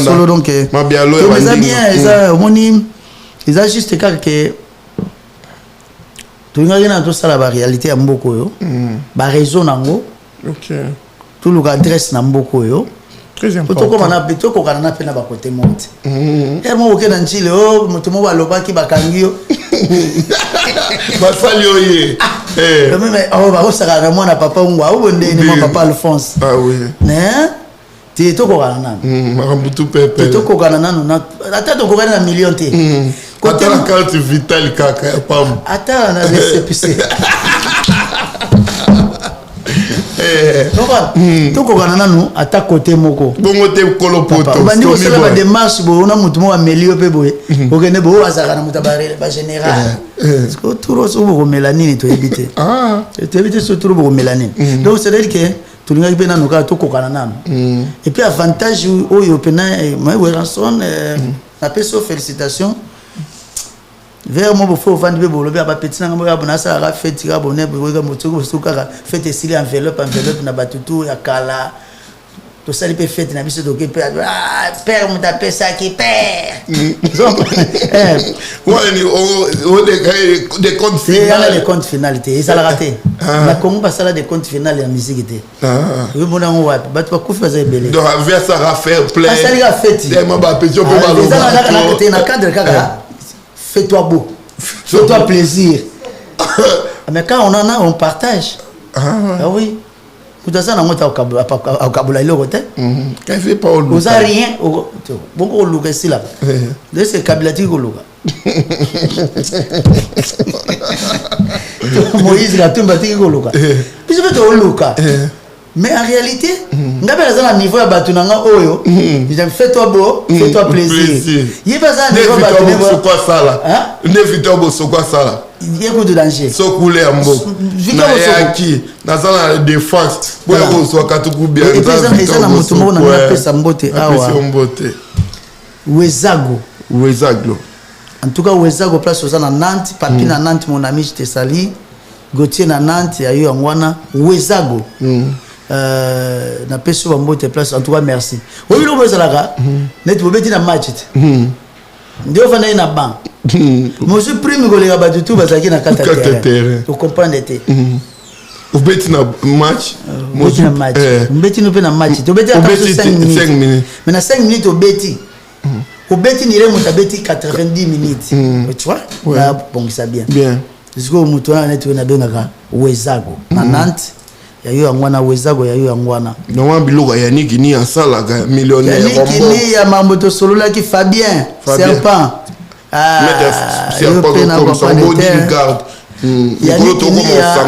Speaker 2: solo donc
Speaker 1: mabialo
Speaker 2: et bien ça moni ils a juste que tout ngaki na to sala ba réalité ya mboko yo ba raison nango
Speaker 1: OK
Speaker 2: tout le adresse na mboko yo
Speaker 1: très important
Speaker 2: to ko mana beto ko kana na pena ba côté monte mo ke na nchile o mutu mo ba lobaki ba kangio
Speaker 1: ba sali oye
Speaker 2: mais oh ba osaka na mwana papa ngwa o bonde ni mon papa Alphonse
Speaker 1: ah oui
Speaker 2: né ti to ko kana na
Speaker 1: marambutu pepe
Speaker 2: to ko kana na na ata to ko kana na million te
Speaker 1: côté la carte vitale kaka pam
Speaker 2: ata na récépissé to ko kana nanu ata côté moko
Speaker 1: bongo te kolo poto
Speaker 2: bandi ko sala ba démarche bo na mutu mo amelio pe boye okene bo azaka na mutabare ba général ko turo so bo melanine to ebité to ebité so turo bo melanine donc c'est à dire que to linga pe nanu ka to ko kana nanu et puis avantage oyo pena moi Weranson na peso félicitations vers moi faut vendre be bolo be ba petit na mo ya bona sa ra fête ka bonne bo ga motoko so ka fête sili enveloppe na batutu ya kala to sali pe fête na biso to ke père mo ta pesa ki père
Speaker 1: ouais ni o de compte
Speaker 2: final les comptes finalité ça la raté la Congo pas ça des comptes final en musique était oui bon on va ba to ku faisait belé
Speaker 1: donc vers ça ra faire plein
Speaker 2: ça la fête
Speaker 1: tellement ba petit on peut
Speaker 2: ba na cadre kaka fais-toi beau, fais-toi plaisir. Mais quand on en a, on partage. Ah oui. Tout ça, on a au Kabula, il côté.
Speaker 1: Quand il fait pas au loup.
Speaker 2: Vous n'avez rien. Bon, on loue ici là. C'est Kabilati qui loue. Moïse, la tombe qui loue. Puis je vais te loue. Mais en réalité, ngapela za na niveau ya batu nanga oyo, ils fais-toi beau, fais-toi plaisir. Il pas ça niveau batu
Speaker 1: niveau quoi ça là. Nevito bo so quoi ça là.
Speaker 2: Il y a beaucoup de danger.
Speaker 1: So coulé ambo. Na yaki, na za na défense. Bo ko so katuku bien.
Speaker 2: Et puis ça na mutu mo na pesa mbote awa.
Speaker 1: Pesa mbote.
Speaker 2: Wezago. En tout cas Wezago place aux na Nantes, papi na Nantes mon ami je te salue. Gauthier na Nantes ya yo ngwana Wezago. Na peso ba mbote place en tout cas merci obi lo bezalaka net bobeti na match ndio fana na banc mo je prime ko lega batu tout bazaki na kata terrain tu comprendre te
Speaker 1: obeti na match
Speaker 2: mo na match mbeti no pe na match to beti ata 5 minutes mais na 5 minutes obeti ni le mutabeti 90 minutes tu vois là bon ça bien jusqu'au mutona net na bengaka Wezago na Nantes yayo angwana Wezago yayo angwana
Speaker 1: non biloko ya niki ni asala millionnaire
Speaker 2: rombo ni ya mambo solola ki Fabien serpent
Speaker 1: serpent comme ça bodyguard
Speaker 2: ya niki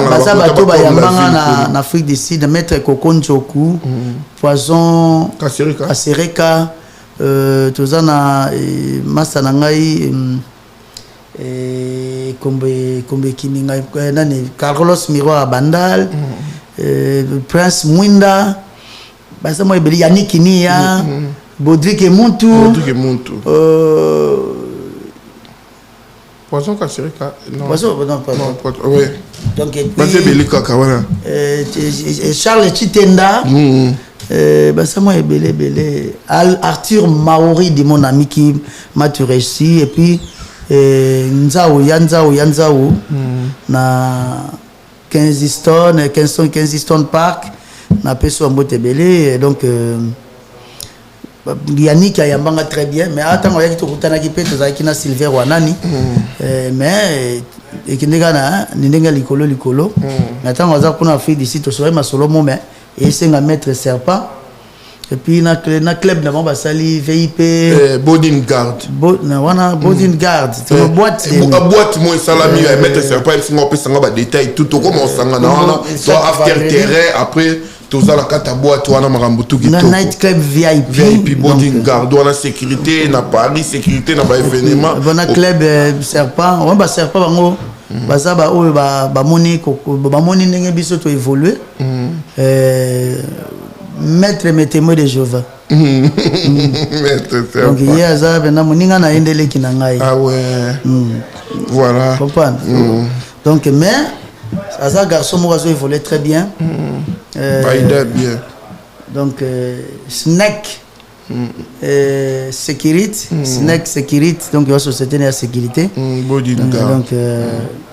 Speaker 2: baza bato ba yambanga na Afrique du Sud mettre Kokonjoku poison Kasereka tozana masa na ngai kombe kininga nani Carlos Miroir Bandal Prince Mwinda basa mo ebeli Yannick Nia Bodrick Muntu
Speaker 1: poisson Kasereka
Speaker 2: non
Speaker 1: oui
Speaker 2: donc
Speaker 1: basa ebeli kaka wana
Speaker 2: Charles Chitenda basa mo ebele Arthur Maori de mon ami qui m'a tout réussi et puis Nzao na 15 Stone Park na peso mbote belé donc Yannick ayambanga très bien mais attends oyaki tokutana ki pe tozaki na Silver Wanani mais ekindeka na nindenga likolo mais attends oza kuna Afrique d'ici to soyez masolo mo mais et senga maître serpent et puis na club na ba sali VIP
Speaker 1: Bodingard
Speaker 2: na wana Bodingard c'est une boîte
Speaker 1: moi salami maître serpent il faut on sanga ba détail tout comme on sanga na wana soit after terrain après toza la kata boîte wana makambutu ki
Speaker 2: na night club VIP
Speaker 1: Bodingard wana sécurité na Paris sécurité na ba événement
Speaker 2: bona club serpent on ba serpent bango baza ba oyo ba moni ndenge biso to évoluer maître témoin de Jéhovah
Speaker 1: maître serpent
Speaker 2: donc hier aza bena moninga na endeleki na ngai
Speaker 1: ah ouais voilà
Speaker 2: comprendre donc mais aza garçon mo azo évoluer très bien
Speaker 1: bien
Speaker 2: donc snack sécurité snack sécurité donc la société de la sécurité donc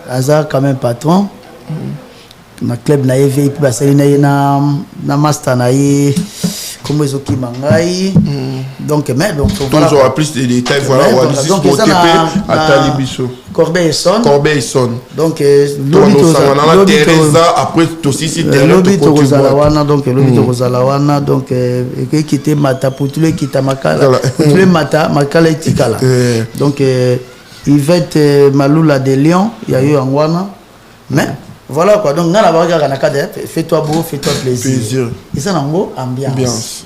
Speaker 2: aza quand même patron na club na VIP basali na master na ye comme ils ont mangai donc mais donc
Speaker 1: voilà on aura plus de détails voilà on va
Speaker 2: donc
Speaker 1: pour TP à Talibiso Corbeil-Essonne
Speaker 2: donc
Speaker 1: lobby Teresa après aussi si
Speaker 2: lobby Tozalawana donc lobby Tozalawana donc quitter mata pour tous les kita makala tous les mata makala etikala donc Yvette Malula de Lyon il y a eu en wana mais voilà quoi donc ngana ba ga na cadre fais-toi beau fais-toi plaisir et ça nango ambiance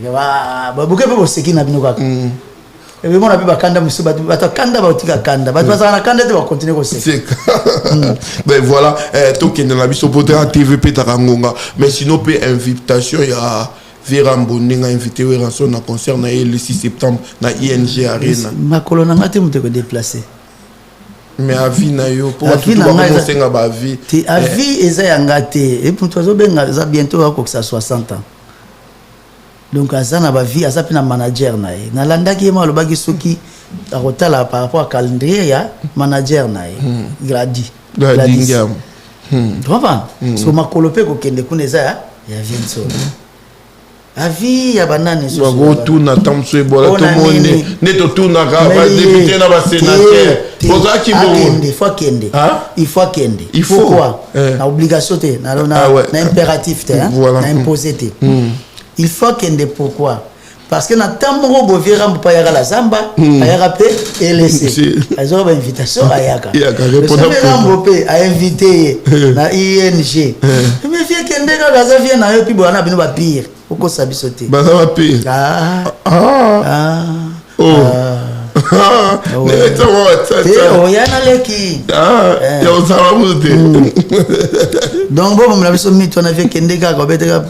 Speaker 2: ya ba buke pe boseki na bino kaka et bien on a pu ba kanda musu ba kanda ba tika kanda ba ça na kanda te va continuer ko c'est
Speaker 1: ben voilà to kende na biso pote à TVP tarangonga mais sinon pe invitation ya Vera Mbondenga invité au rançon na concert na le 6 septembre na ING Arena
Speaker 2: ma colonne ngate mu te ko déplacer
Speaker 1: mais avis na yo pour tout ba monsenga ba vie
Speaker 2: ti avis eza yangate et pour toi zo benga za bientôt ko ça 60 ans donc azana ba vie aza pina manager na ye na landaki ma lobaki soki akotala par rapport à calendrier ya manager na ye gradi
Speaker 1: ngam
Speaker 2: comprends so makolope ko kende kuneza ya vinso avis ya banane
Speaker 1: so go tuna tamso ebola tout monde neto tuna ka ba député na ba sénateur poza ki bon il faut kende il faut quoi na obligation te na impératif te na imposé te il faut kende pourquoi parce que na tambo bovira mpa ya la zamba ayaka pe LC azo ba invitation ayaka répondre pe a invité na ING mais vie kende ka gaza vie na yo pi bona bino ba pire oko sabisote ba ba pire
Speaker 2: donc bon la biso mito na vie kende ka ko beteka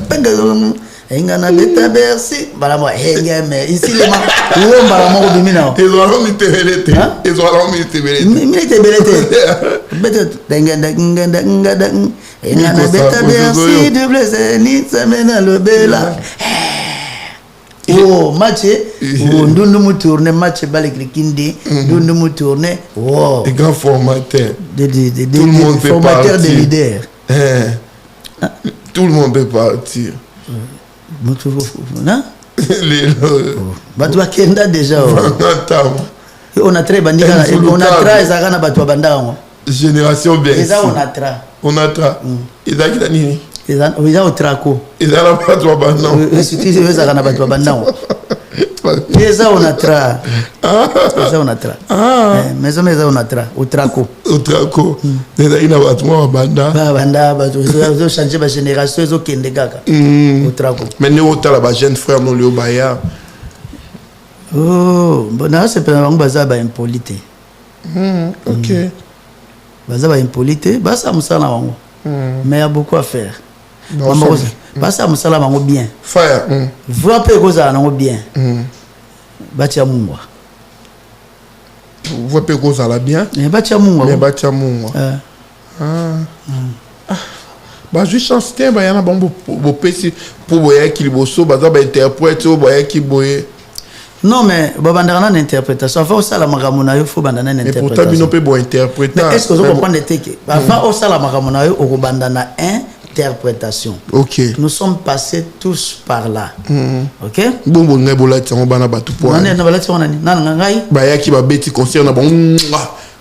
Speaker 2: enga na beta bersi bala mo mais ici les ma wo bala mo bimina
Speaker 1: ils ont mis tebelete
Speaker 2: beta denga enga na beta bersi double zeni semena lobela oh match ndundu mu tourner match balek kindi ndundu mu tourner oh
Speaker 1: des grands formateurs
Speaker 2: tout le monde formateur des leaders
Speaker 1: tout le monde peut partir
Speaker 2: non batu bakenda déjà on a très bandika on a très zakana batu bandanga
Speaker 1: génération bien
Speaker 2: ça
Speaker 1: on a tra ezaki na nini
Speaker 2: eza au traco
Speaker 1: ezala batu bandanga
Speaker 2: surtout ezaka na batu bandanga eza on a tra eza on a tra mais on a tra au traco
Speaker 1: déjà ina batu banda
Speaker 2: batu zo changer ba génération zo kende kaka au traco
Speaker 1: mais ne otala ba jeune frère no le baya
Speaker 2: oh bona c'est pas on baza ba impolité
Speaker 1: OK
Speaker 2: baza ba impolité basa musala wango mais il y a beaucoup à faire basa musala wango bien
Speaker 1: faire
Speaker 2: voir pe koza nango bien batia mungwa
Speaker 1: vous pe koza la bien
Speaker 2: batia mungwa
Speaker 1: ba juste chance te ba yana bombo bo pesi pour boya ki liboso baza ba interprète o boya ki boye
Speaker 2: non mais babandana na interprétation enfin ça la makamona yo faut bandana na interprétation
Speaker 1: mais pourtant bino pe bo interpréter
Speaker 2: mais est-ce que vous comprenez que avant au ça la makamona yo o bandana un interprétation.
Speaker 1: Ok.
Speaker 2: Nous sommes passés tous par là. Ok?
Speaker 1: Bon, on est bon là, on va battre pour.
Speaker 2: On est dans la on a dit, non,
Speaker 1: bah, y a qui va bêter concert, on a bon.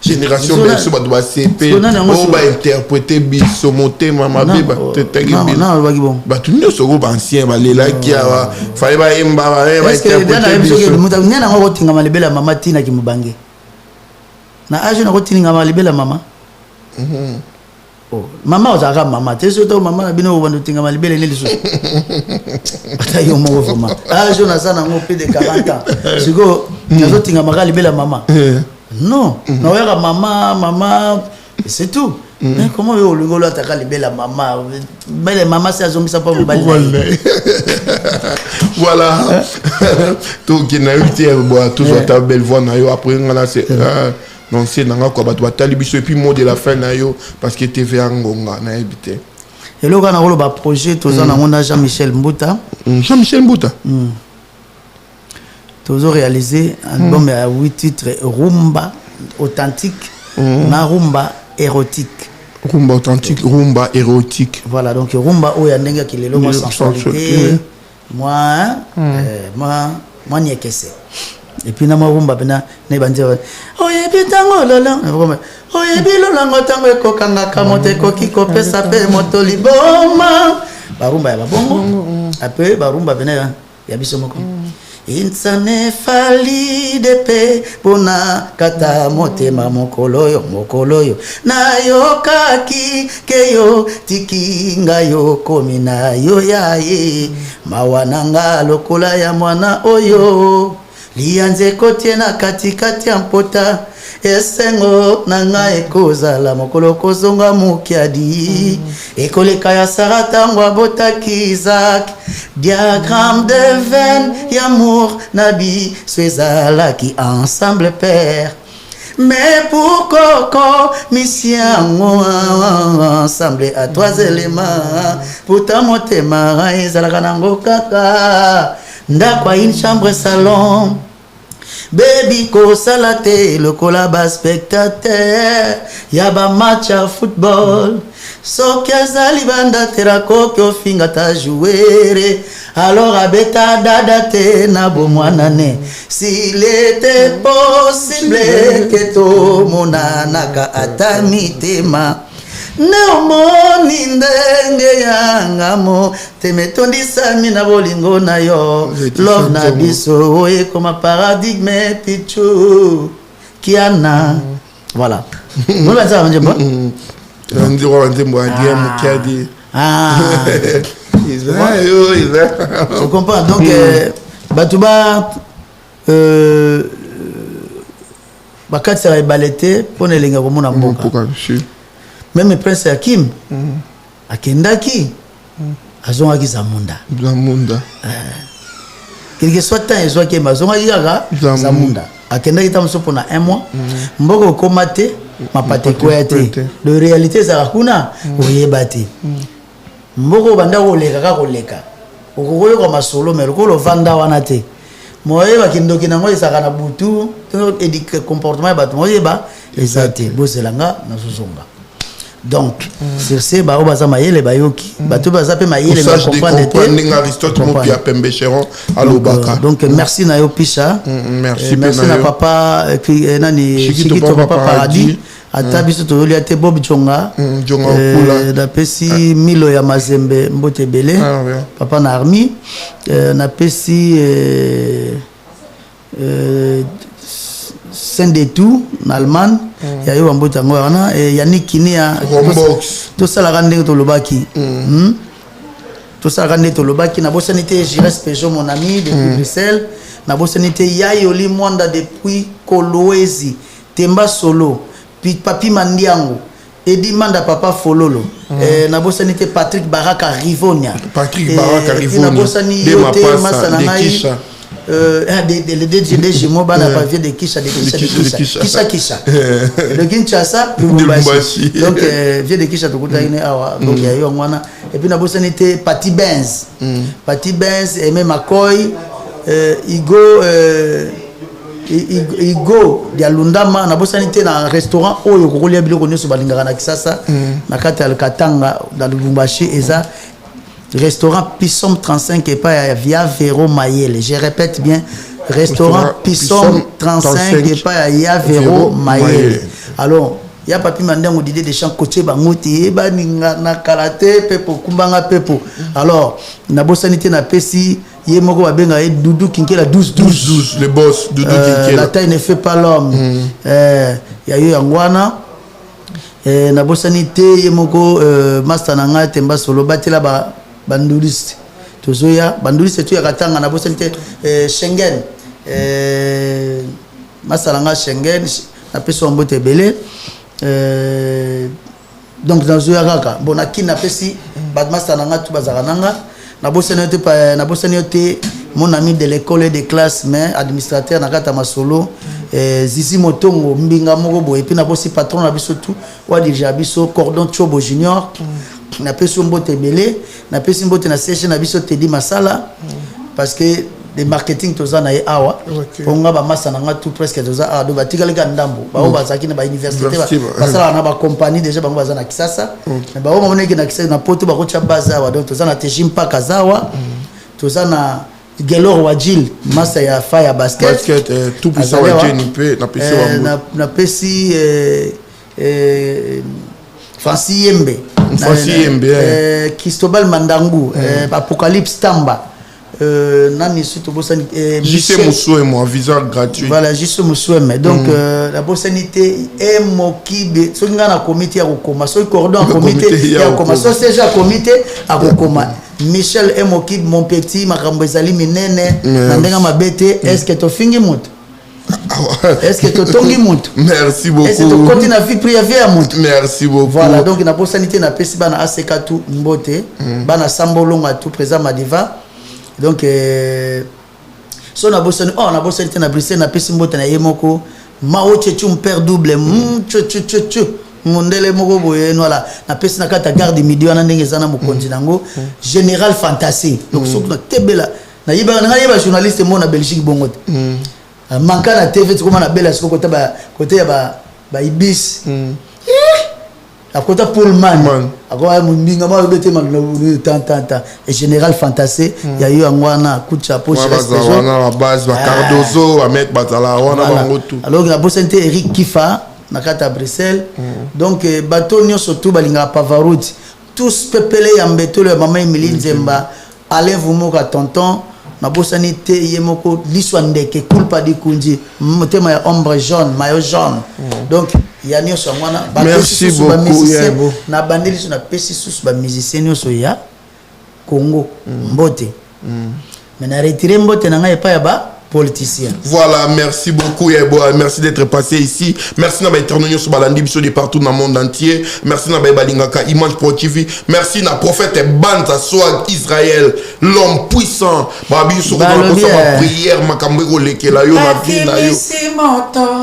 Speaker 1: Génération berceau doit CP on va interpréter biso monter mama beba tete
Speaker 2: non ba bon
Speaker 1: ba tout nous soko ancien ba lela qui a fallait ba emba ba
Speaker 2: interpréter biso muta ngana ngo tinga malebela mama tina ki mubange na age na ko tinga malebela mama oh mama ozaka mama te soto mama na bino bando tinga malebela ne liso ata yo mo vraiment age na sana ngo plus de 40 ans siko nazo tinga malebela mama non, non, maman, c'est tout. Mais comment on a attaqué la maman? Mais les mamans, c'est à zombi, ça pas me balayer.
Speaker 1: Voilà. Donc, il y a eu toujours ta belle voix. Après, on a c'est. Donc, c'est dans quoi tu vas t'alibiser et puis mot de la fin, parce que tu es vers Ngonga, na habité.
Speaker 2: Et là, on a un projet, on a Jean-Michel Mbouta.
Speaker 1: Jean-Michel Mbouta.
Speaker 2: Toujours réalisé un album à 8 titres rumba authentique, na rumba érotique.
Speaker 1: Rumba authentique, rumba érotique.
Speaker 2: Voilà, donc rumba où il y a un gars qui est là, sensualité. Moi n'y est que c'est. Et puis na rumba bena ne bandir. Oh yebi tango lolo. Oh yebi lolo ngotango ko kanga kamote ko kiko pesa pe moto liboma. Ba rumba ya bongo. Après ba rumba bena ya biso moko. Insane fali de pe pona kata motema mokoloyo na yo kaki keyo tikinga yo komina yo yae mawananga lokola ya mwana oyo lianze kotie na katikati ya mpota esengo nanga ekozala mokolo kozonga mukiadi ekoleka ya sarata ngwa botaki Isaac diagramme de veine y'amour nabi swezalaki ensemble père mais pour Coco mission ensemble à 3 éléments pourtant motema ezalaka nango kaka ndakwa une chambre salon baby ko salate le kolaba spectateur yaba match à football soki azali banda terako ko finga ta jouer alors abeta dada te na bomwanane s'il était possible que to monanaka atamitema neomoni ndenge yangamo temetondisami na bolingo na yo love na biso oye koma paradigme pichu kiana voilà vous va ça njembo
Speaker 1: ndiro ndembo ndiye mukadi
Speaker 2: tu comprends donc batuba bakati ya balete pona lenga komona mboka même prince Hakim akendaki azongaki zamunda quelque soit temps ezwaki mazongaki kaka zamunda akendaki tamoso mpona 1 mois mboko okoma te mapate koya te de réalité ezalaka kuna oyeba te mboko banda koleka kaka koleka okokoyoka masolo me lokolo ovanda wana te moyeba kindoki nango ezalaka na butu edike comportement ya bato moyeba eza te bozelanga nazozonga. Donc, sur ce, bah, on va ça mailler les bayoki. Bah, tout va ça peut mailler les donc, merci Nayo Picha.
Speaker 1: Merci
Speaker 2: na papa, nani, Chikito papa paradis. Atabiso to liate Bob Jonga. Da pesi Milo ya Mazembe Mbote Bele. Papa na army. Na pesi Saint-Detou, en Allemagne, il y a eu un bout de et Yannick Kinia, tout ça la rende to lobaki. Tout ça la rende to lobaki. Na bosanité, je reste mon ami depuis Bruxelles. Na bosanité, Yayoli Mwanda depuis Kolwezi, Temba Solo, puis Papi Mandiango, Edi Manda Papa Fololo. Na bosanité Patrick Baraka Rivonia.
Speaker 1: Patrick Baraka Rivonia.
Speaker 2: Na bosanité Yote Masananaï. Les deux jumeaux n'a pas vu de Kisha. Le Kinshasa, Lubumbashi. Donc, vieux de Kisha, donc il y a eu un et puis, on a été Patti Benz. Patti Benz, et même Makoy, Igo, Igo dia Lundama na bosanité na restaurant oyo kokolia biloko nyoso balingaka na Kisasa na kati ya Katanga dans Lubumbashi eza restaurant Pissom 35 et pas via Véro Mayele. Je répète bien, restaurant Pissom 35 et pas via Véro Mayele. Alors, il y a papi mandango d'idée des champs côté bangote ba ninga na karaté pepo kumbanga pepo. Alors, na bosanité na pesi yemoko babenga e Doudou Kinkela 12
Speaker 1: le boss Doudou Kinkela.
Speaker 2: La taille ne fait pas l'homme. Il y a eu Angwana na bosanité yemoko master nanga temba solo batela ba banduliste tozoya banduliste tu ya Katanga na bosanité Schengen master nanga Schengen na peso mbote belé. Donc dans zoya kaka bon akina pesi badmaster nanga tu bazaka nanga na bosani yote mon ami de l'école de classe mais administrateur na kata masolo Zizi Motongo mbinga moko boye puis na bosi patron na biso tout wa dirige biso Cordon Chobo Junior na peso mbote belé na pesi mbote na session na biso Teddy Masala parce que de marketing toza na awa onga ba masa nanga tout presque toza a do batika leka ndambo ba bazaki na ba université ba sala na ba compagnie déjà bango bazana Kisasa mais ba o moneki na Kisasa na poto ba ko cha bazawa donc toza na Tejimpa Kazawa toza na Gelor Wajil masa ya fa ya basket
Speaker 1: tout puissant wa JNP na pesi wa
Speaker 2: na pesi Francis Yembe Cristobal Mandangu Apocalypse Tamba nani surtout bosani
Speaker 1: JC Moussoué moi visa gratuit
Speaker 2: voilà JC Moussoué donc la bosanité est mokibe so nga na comité ya kokoma so cordon comité ya kokoma so déjà comité à kokoma Michel est mokibe mon petit makambo ezali minene na ndenga mabete est-ce que to fingi mutu est-ce que to tongi mutu
Speaker 1: merci beaucoup
Speaker 2: est-ce que to continue à vie privée à mutu
Speaker 1: merci beaucoup
Speaker 2: voilà donc na bosanité na pesi bana ACK tout mbote bana sambolonga tout présent Madiva. Donc so na bosani na bosani na Bruxelles na pesi mbote na yemoko mao chechu père double chu mondele moko boye nola na pesi na kata garde midi wana ndenge zana mokonzi nango général fantasy donc so na tebela na yiba journaliste mo na Belgique bongote manka na TV tu na bela siko côté ya ba ibis à côté Pullman à quoi mbinga ma bete ma tant et général fantasy il y a eu angwana coup de chapeau chez
Speaker 1: la base ba Cardozo va mettre batala wana bango tout
Speaker 2: alors la bossente Eric Kifa na kata Bruxelles donc bateau nyo surtout balinga Pavarotti tous pepele ya mbetolo ya mama Emily Nzemba Alain Vumoka tonton na bosanité yemoko liswa ndeke kulpa di kunji motema ya ombre jaune maillot jaune donc ya nyoso ngwana
Speaker 1: merci beaucoup
Speaker 2: na bandeli so na pesi sous ba musicien nyoso ya Congo mbote mais na retirer mbote na ngai pa ya ba politicien.
Speaker 1: Voilà, merci beaucoup Yeboa, merci d'être passé ici. Merci na ba internationaux sur balandi biso de partout dans le monde entier. Merci na ba balingaka Image Pro TV. Merci na prophète Banza Swag Israël, l'homme puissant. Ba biso ko na prière makambo ko lekela yo na vie na yo.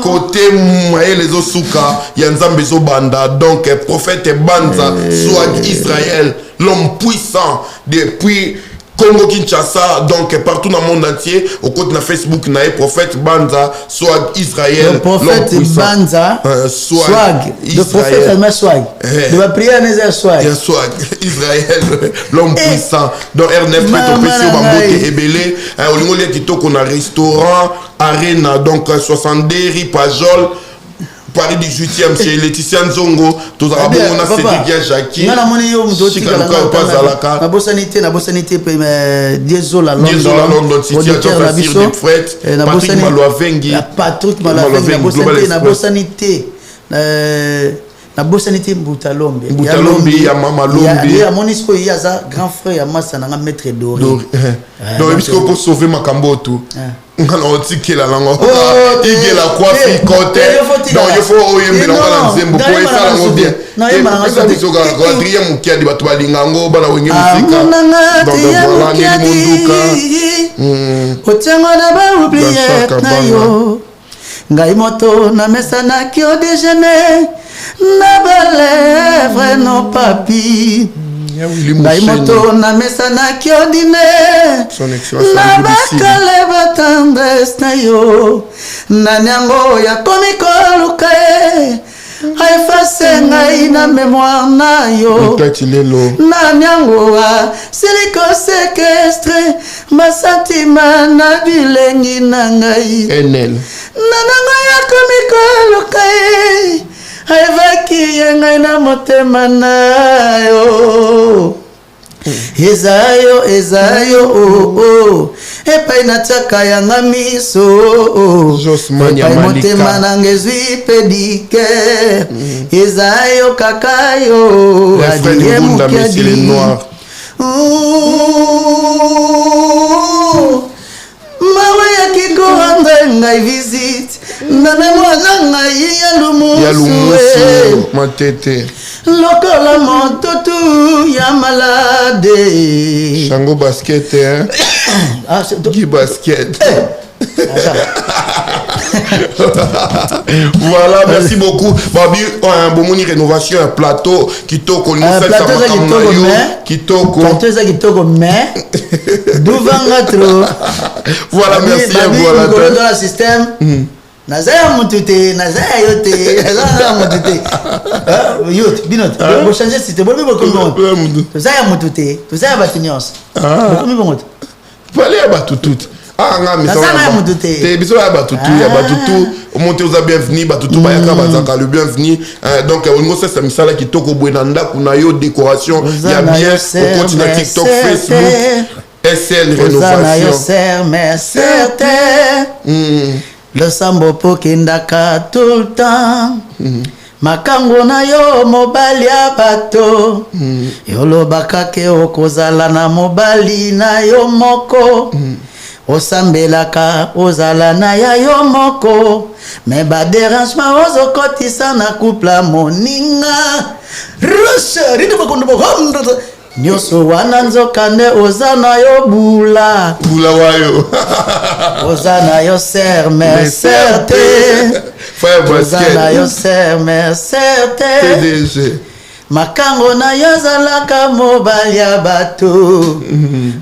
Speaker 1: Côté moye les osuka ya nzambe zo banda. Donc prophète Banza Swag Israël, l'homme puissant depuis Congo Kinshasa, donc partout dans le monde entier, au côté de Facebook, na prophète Banza, Swag Israël,
Speaker 2: le prophète Banza, Swag, le prophète Alma Swag, de la prière n'est Swag,
Speaker 1: Swag Israël, l'homme puissant. Donc R9 Petopesio Bambote Ebele, au niveau de Kito qu'on a restaurant, Arena, donc 62 Rue Pajol. Paris 18e chez Laetitia Nzongo, tous à bon on a Cédric Jackie.
Speaker 2: Na moni yo mdoti kala na bosanité désolé London
Speaker 1: City à Jafasir de Fred, Patrick Maloavengi,
Speaker 2: na bosanité Mbutalombe
Speaker 1: ya Mama Lombe
Speaker 2: ya monisco ya za grand frère ya Massa na maître Doré
Speaker 1: donc puisque pour sauver Makambo tout on tiki la langue il la coiffe côté donc il faut oyembe na bala nzembo pour ça la bien
Speaker 2: non il m'a
Speaker 1: ngasa biso ga quadrilla mukia di batu balingango bana wenye musika donc voilà ni munduka
Speaker 2: otengo na ba oublier na yo ngai moto na mesa na kio déjeuner na ba lèvres no papi ngai moto na mesa na kiodine na bakale batendresse na yo nani yango yakomi koluka ye aefase ngai na mémoire na yo nani yango asili kosekestre basantima na bilengi na ngai nanango yakomi koluka ye aevaki ye ngai na motema na yo ezayo epai natiaka yanga miso epai motema nanga ezwi pedike ezayo kaka yo adie mokiadi mawa yakikoandre ngai visite na mémoire na ngai ya lumusu
Speaker 1: matete
Speaker 2: lokola mototu ya malade
Speaker 1: Shango basket hein Guy basket voilà merci beaucoup Babi bomoni rénovation un plateau kitoko nous fait ça kitoko
Speaker 2: plateau ça kitoko mais duvanga trop
Speaker 1: voilà merci voilà
Speaker 2: dans le système nazaya mutute nazaya yote nazaya mutute yote binot bo changer système bo bo ko nazaya mutute nazaya batinyos bo mi bongoto
Speaker 1: fallait abatutut nga
Speaker 2: misala
Speaker 1: te biso ya batutu monter aux bienvenus batutu bayaka bazaka le bienvenu donc on go ça misala kitoko bwena ndako na yo décoration ya bien on continue TikTok Facebook SL rénovation
Speaker 2: le sambo pokendaka tout le temps makango na yo mobali ya bato yolobaka ke okozala na mobali na yo moko osambelaka ozala na ya yo moko me badérangement ozokotisa na couple moninga rushe rindobakondobohomdo nyonso wana nzokande oza na yo bula
Speaker 1: wayo
Speaker 2: oza na yo ser mercer te oza na yo ser mercer te makango na yo ezalaka mobali ya bato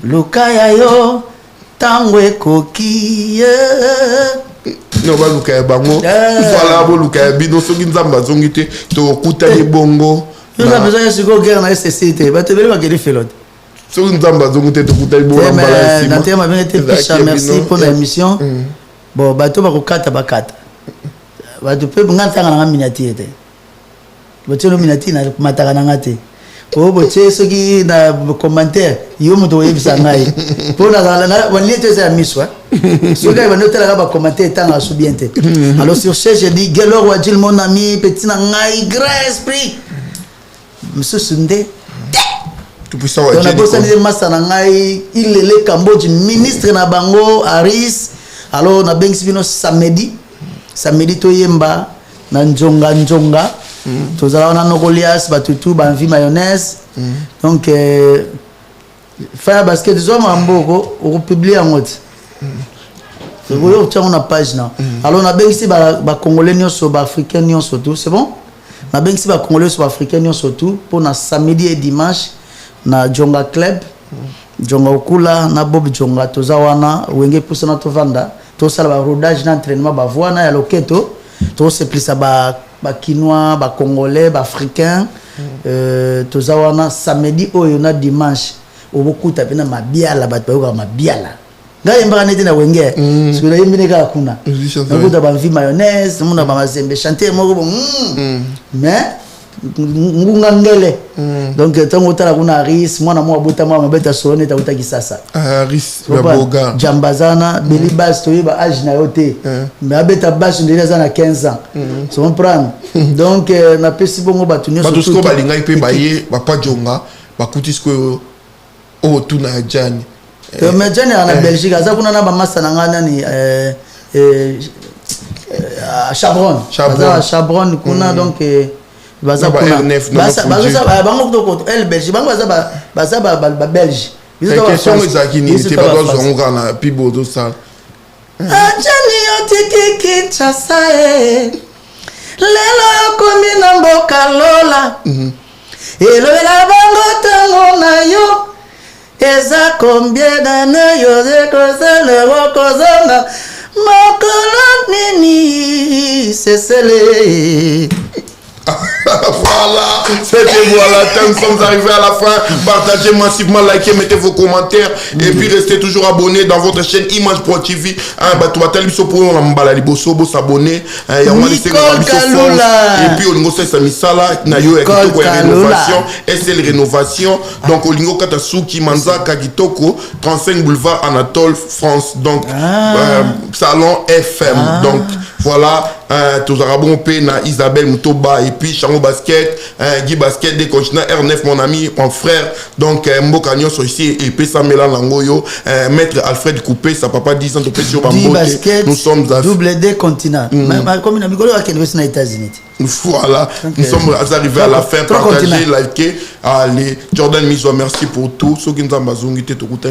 Speaker 2: luka ya yo tango ekoki
Speaker 1: no baluka ya bango voilà boluka ya bino soki nzambe azongi te tokutani bongo
Speaker 2: nous avons besoin de ce qu'on gagne dans cette société. Bah tu veux pas qu'il fait l'autre.
Speaker 1: Sur une zamba zongi te tokutani bongo mbala
Speaker 2: sima. Natia m'a été picha merci pour l'émission. Bon bateau ba kokata bakata. Ba tu peux nganta ngana miniati te. Ba tu no miniati na mataka na ngate. Oh bo tse soki na commentaire yo muto yebisa ngai. Pour na wali te ça miswa. Soki ba notela ba commentaire tanga sou bien te. Alors sur ce je dis Gelor Wadjil mon ami petit na ngai grand esprit. Monsieur Sunde
Speaker 1: tout puissant
Speaker 2: on a bossé de Massanangai il est le Cambodge ministre na bango Aris alors na Bengsibino samedi toyemba na njonga tozala na Nogolias batutu banvi mayonnaise donc faire basket des hommes en boko on publie en mode c'est vous on a page là alors na Bengsi ba congolais nyonso ba africain nyonso tout c'est bon na bengisi ba congolais sur africain surtout pour na samedi et dimanche na Jonga club Jonga okula na Bob Jonga tozawana wenge pusana to vanda to sala ba rodage na entraînement ba voana ya loketo to se plisa ba kinois ba congolais ba africain tozawana samedi oyo na dimanche obokuta pena mabiala bato ba mabiala ngai mbaka neti na wenge parce que na yembine ka kuna nakuta ba mvi mayonnaise muna ba mazembe chanter moko bon mais ngunga ngele donc tango tala kuna Aris mwana mwa bota mwa mabeta sone ta utaki sasa
Speaker 1: Aris na boga
Speaker 2: jambazana beli bas to ba âge na yote mais abeta bas ndeza za na 15 ans so on prend donc na pesi bongo batunyo
Speaker 1: surtout bato sko balinga ipe baye ba Jonga bakutisko o tuna jani
Speaker 2: mais jani na Belgique aza kuna na ba masa na ngana ni Chabron kuna donc baza kuna baza bango ko el Belgique bango baza ba Belge
Speaker 1: biso ba son ezakini te ba dozo ngo na pibo do ça
Speaker 2: ajani otiki chasae lelo komi na mboka lola elobela bango tango na yo eza combien d'années yoze kozele wakozonga mokolo nini sesele.
Speaker 1: Voilà, c'était voilà, nous sommes arrivés à la fin. Partagez massivement, likez, mettez vos commentaires et puis restez toujours abonnés dans votre chaîne Image Pro TV. S'abonner. Et puis Olingo c'est Samisala, Nayo rénovation, SL rénovation. Donc Olingo Katasuki Manzaka Kitoko, 35 boulevard Anatole France. Donc salon FM. Donc voilà, tous arabons na Isabelle Moutoba et puis Chango Basket, Guy Basket des continents R9 mon ami, mon frère. Donc Mbokagnon sont ici et puis Samela Langoyo, maître Alfred Coupé, sa papa 10 ans de paix sur Bambo. Nous sommes à
Speaker 2: double D continent. Comme une amicale à Kenya aux États-Unis.
Speaker 1: Voilà, nous sommes arrivés à la fin. Partagez, likez. Allez, Jordan Miso, merci pour tout. Ce qui nous a mazungité tout le temps.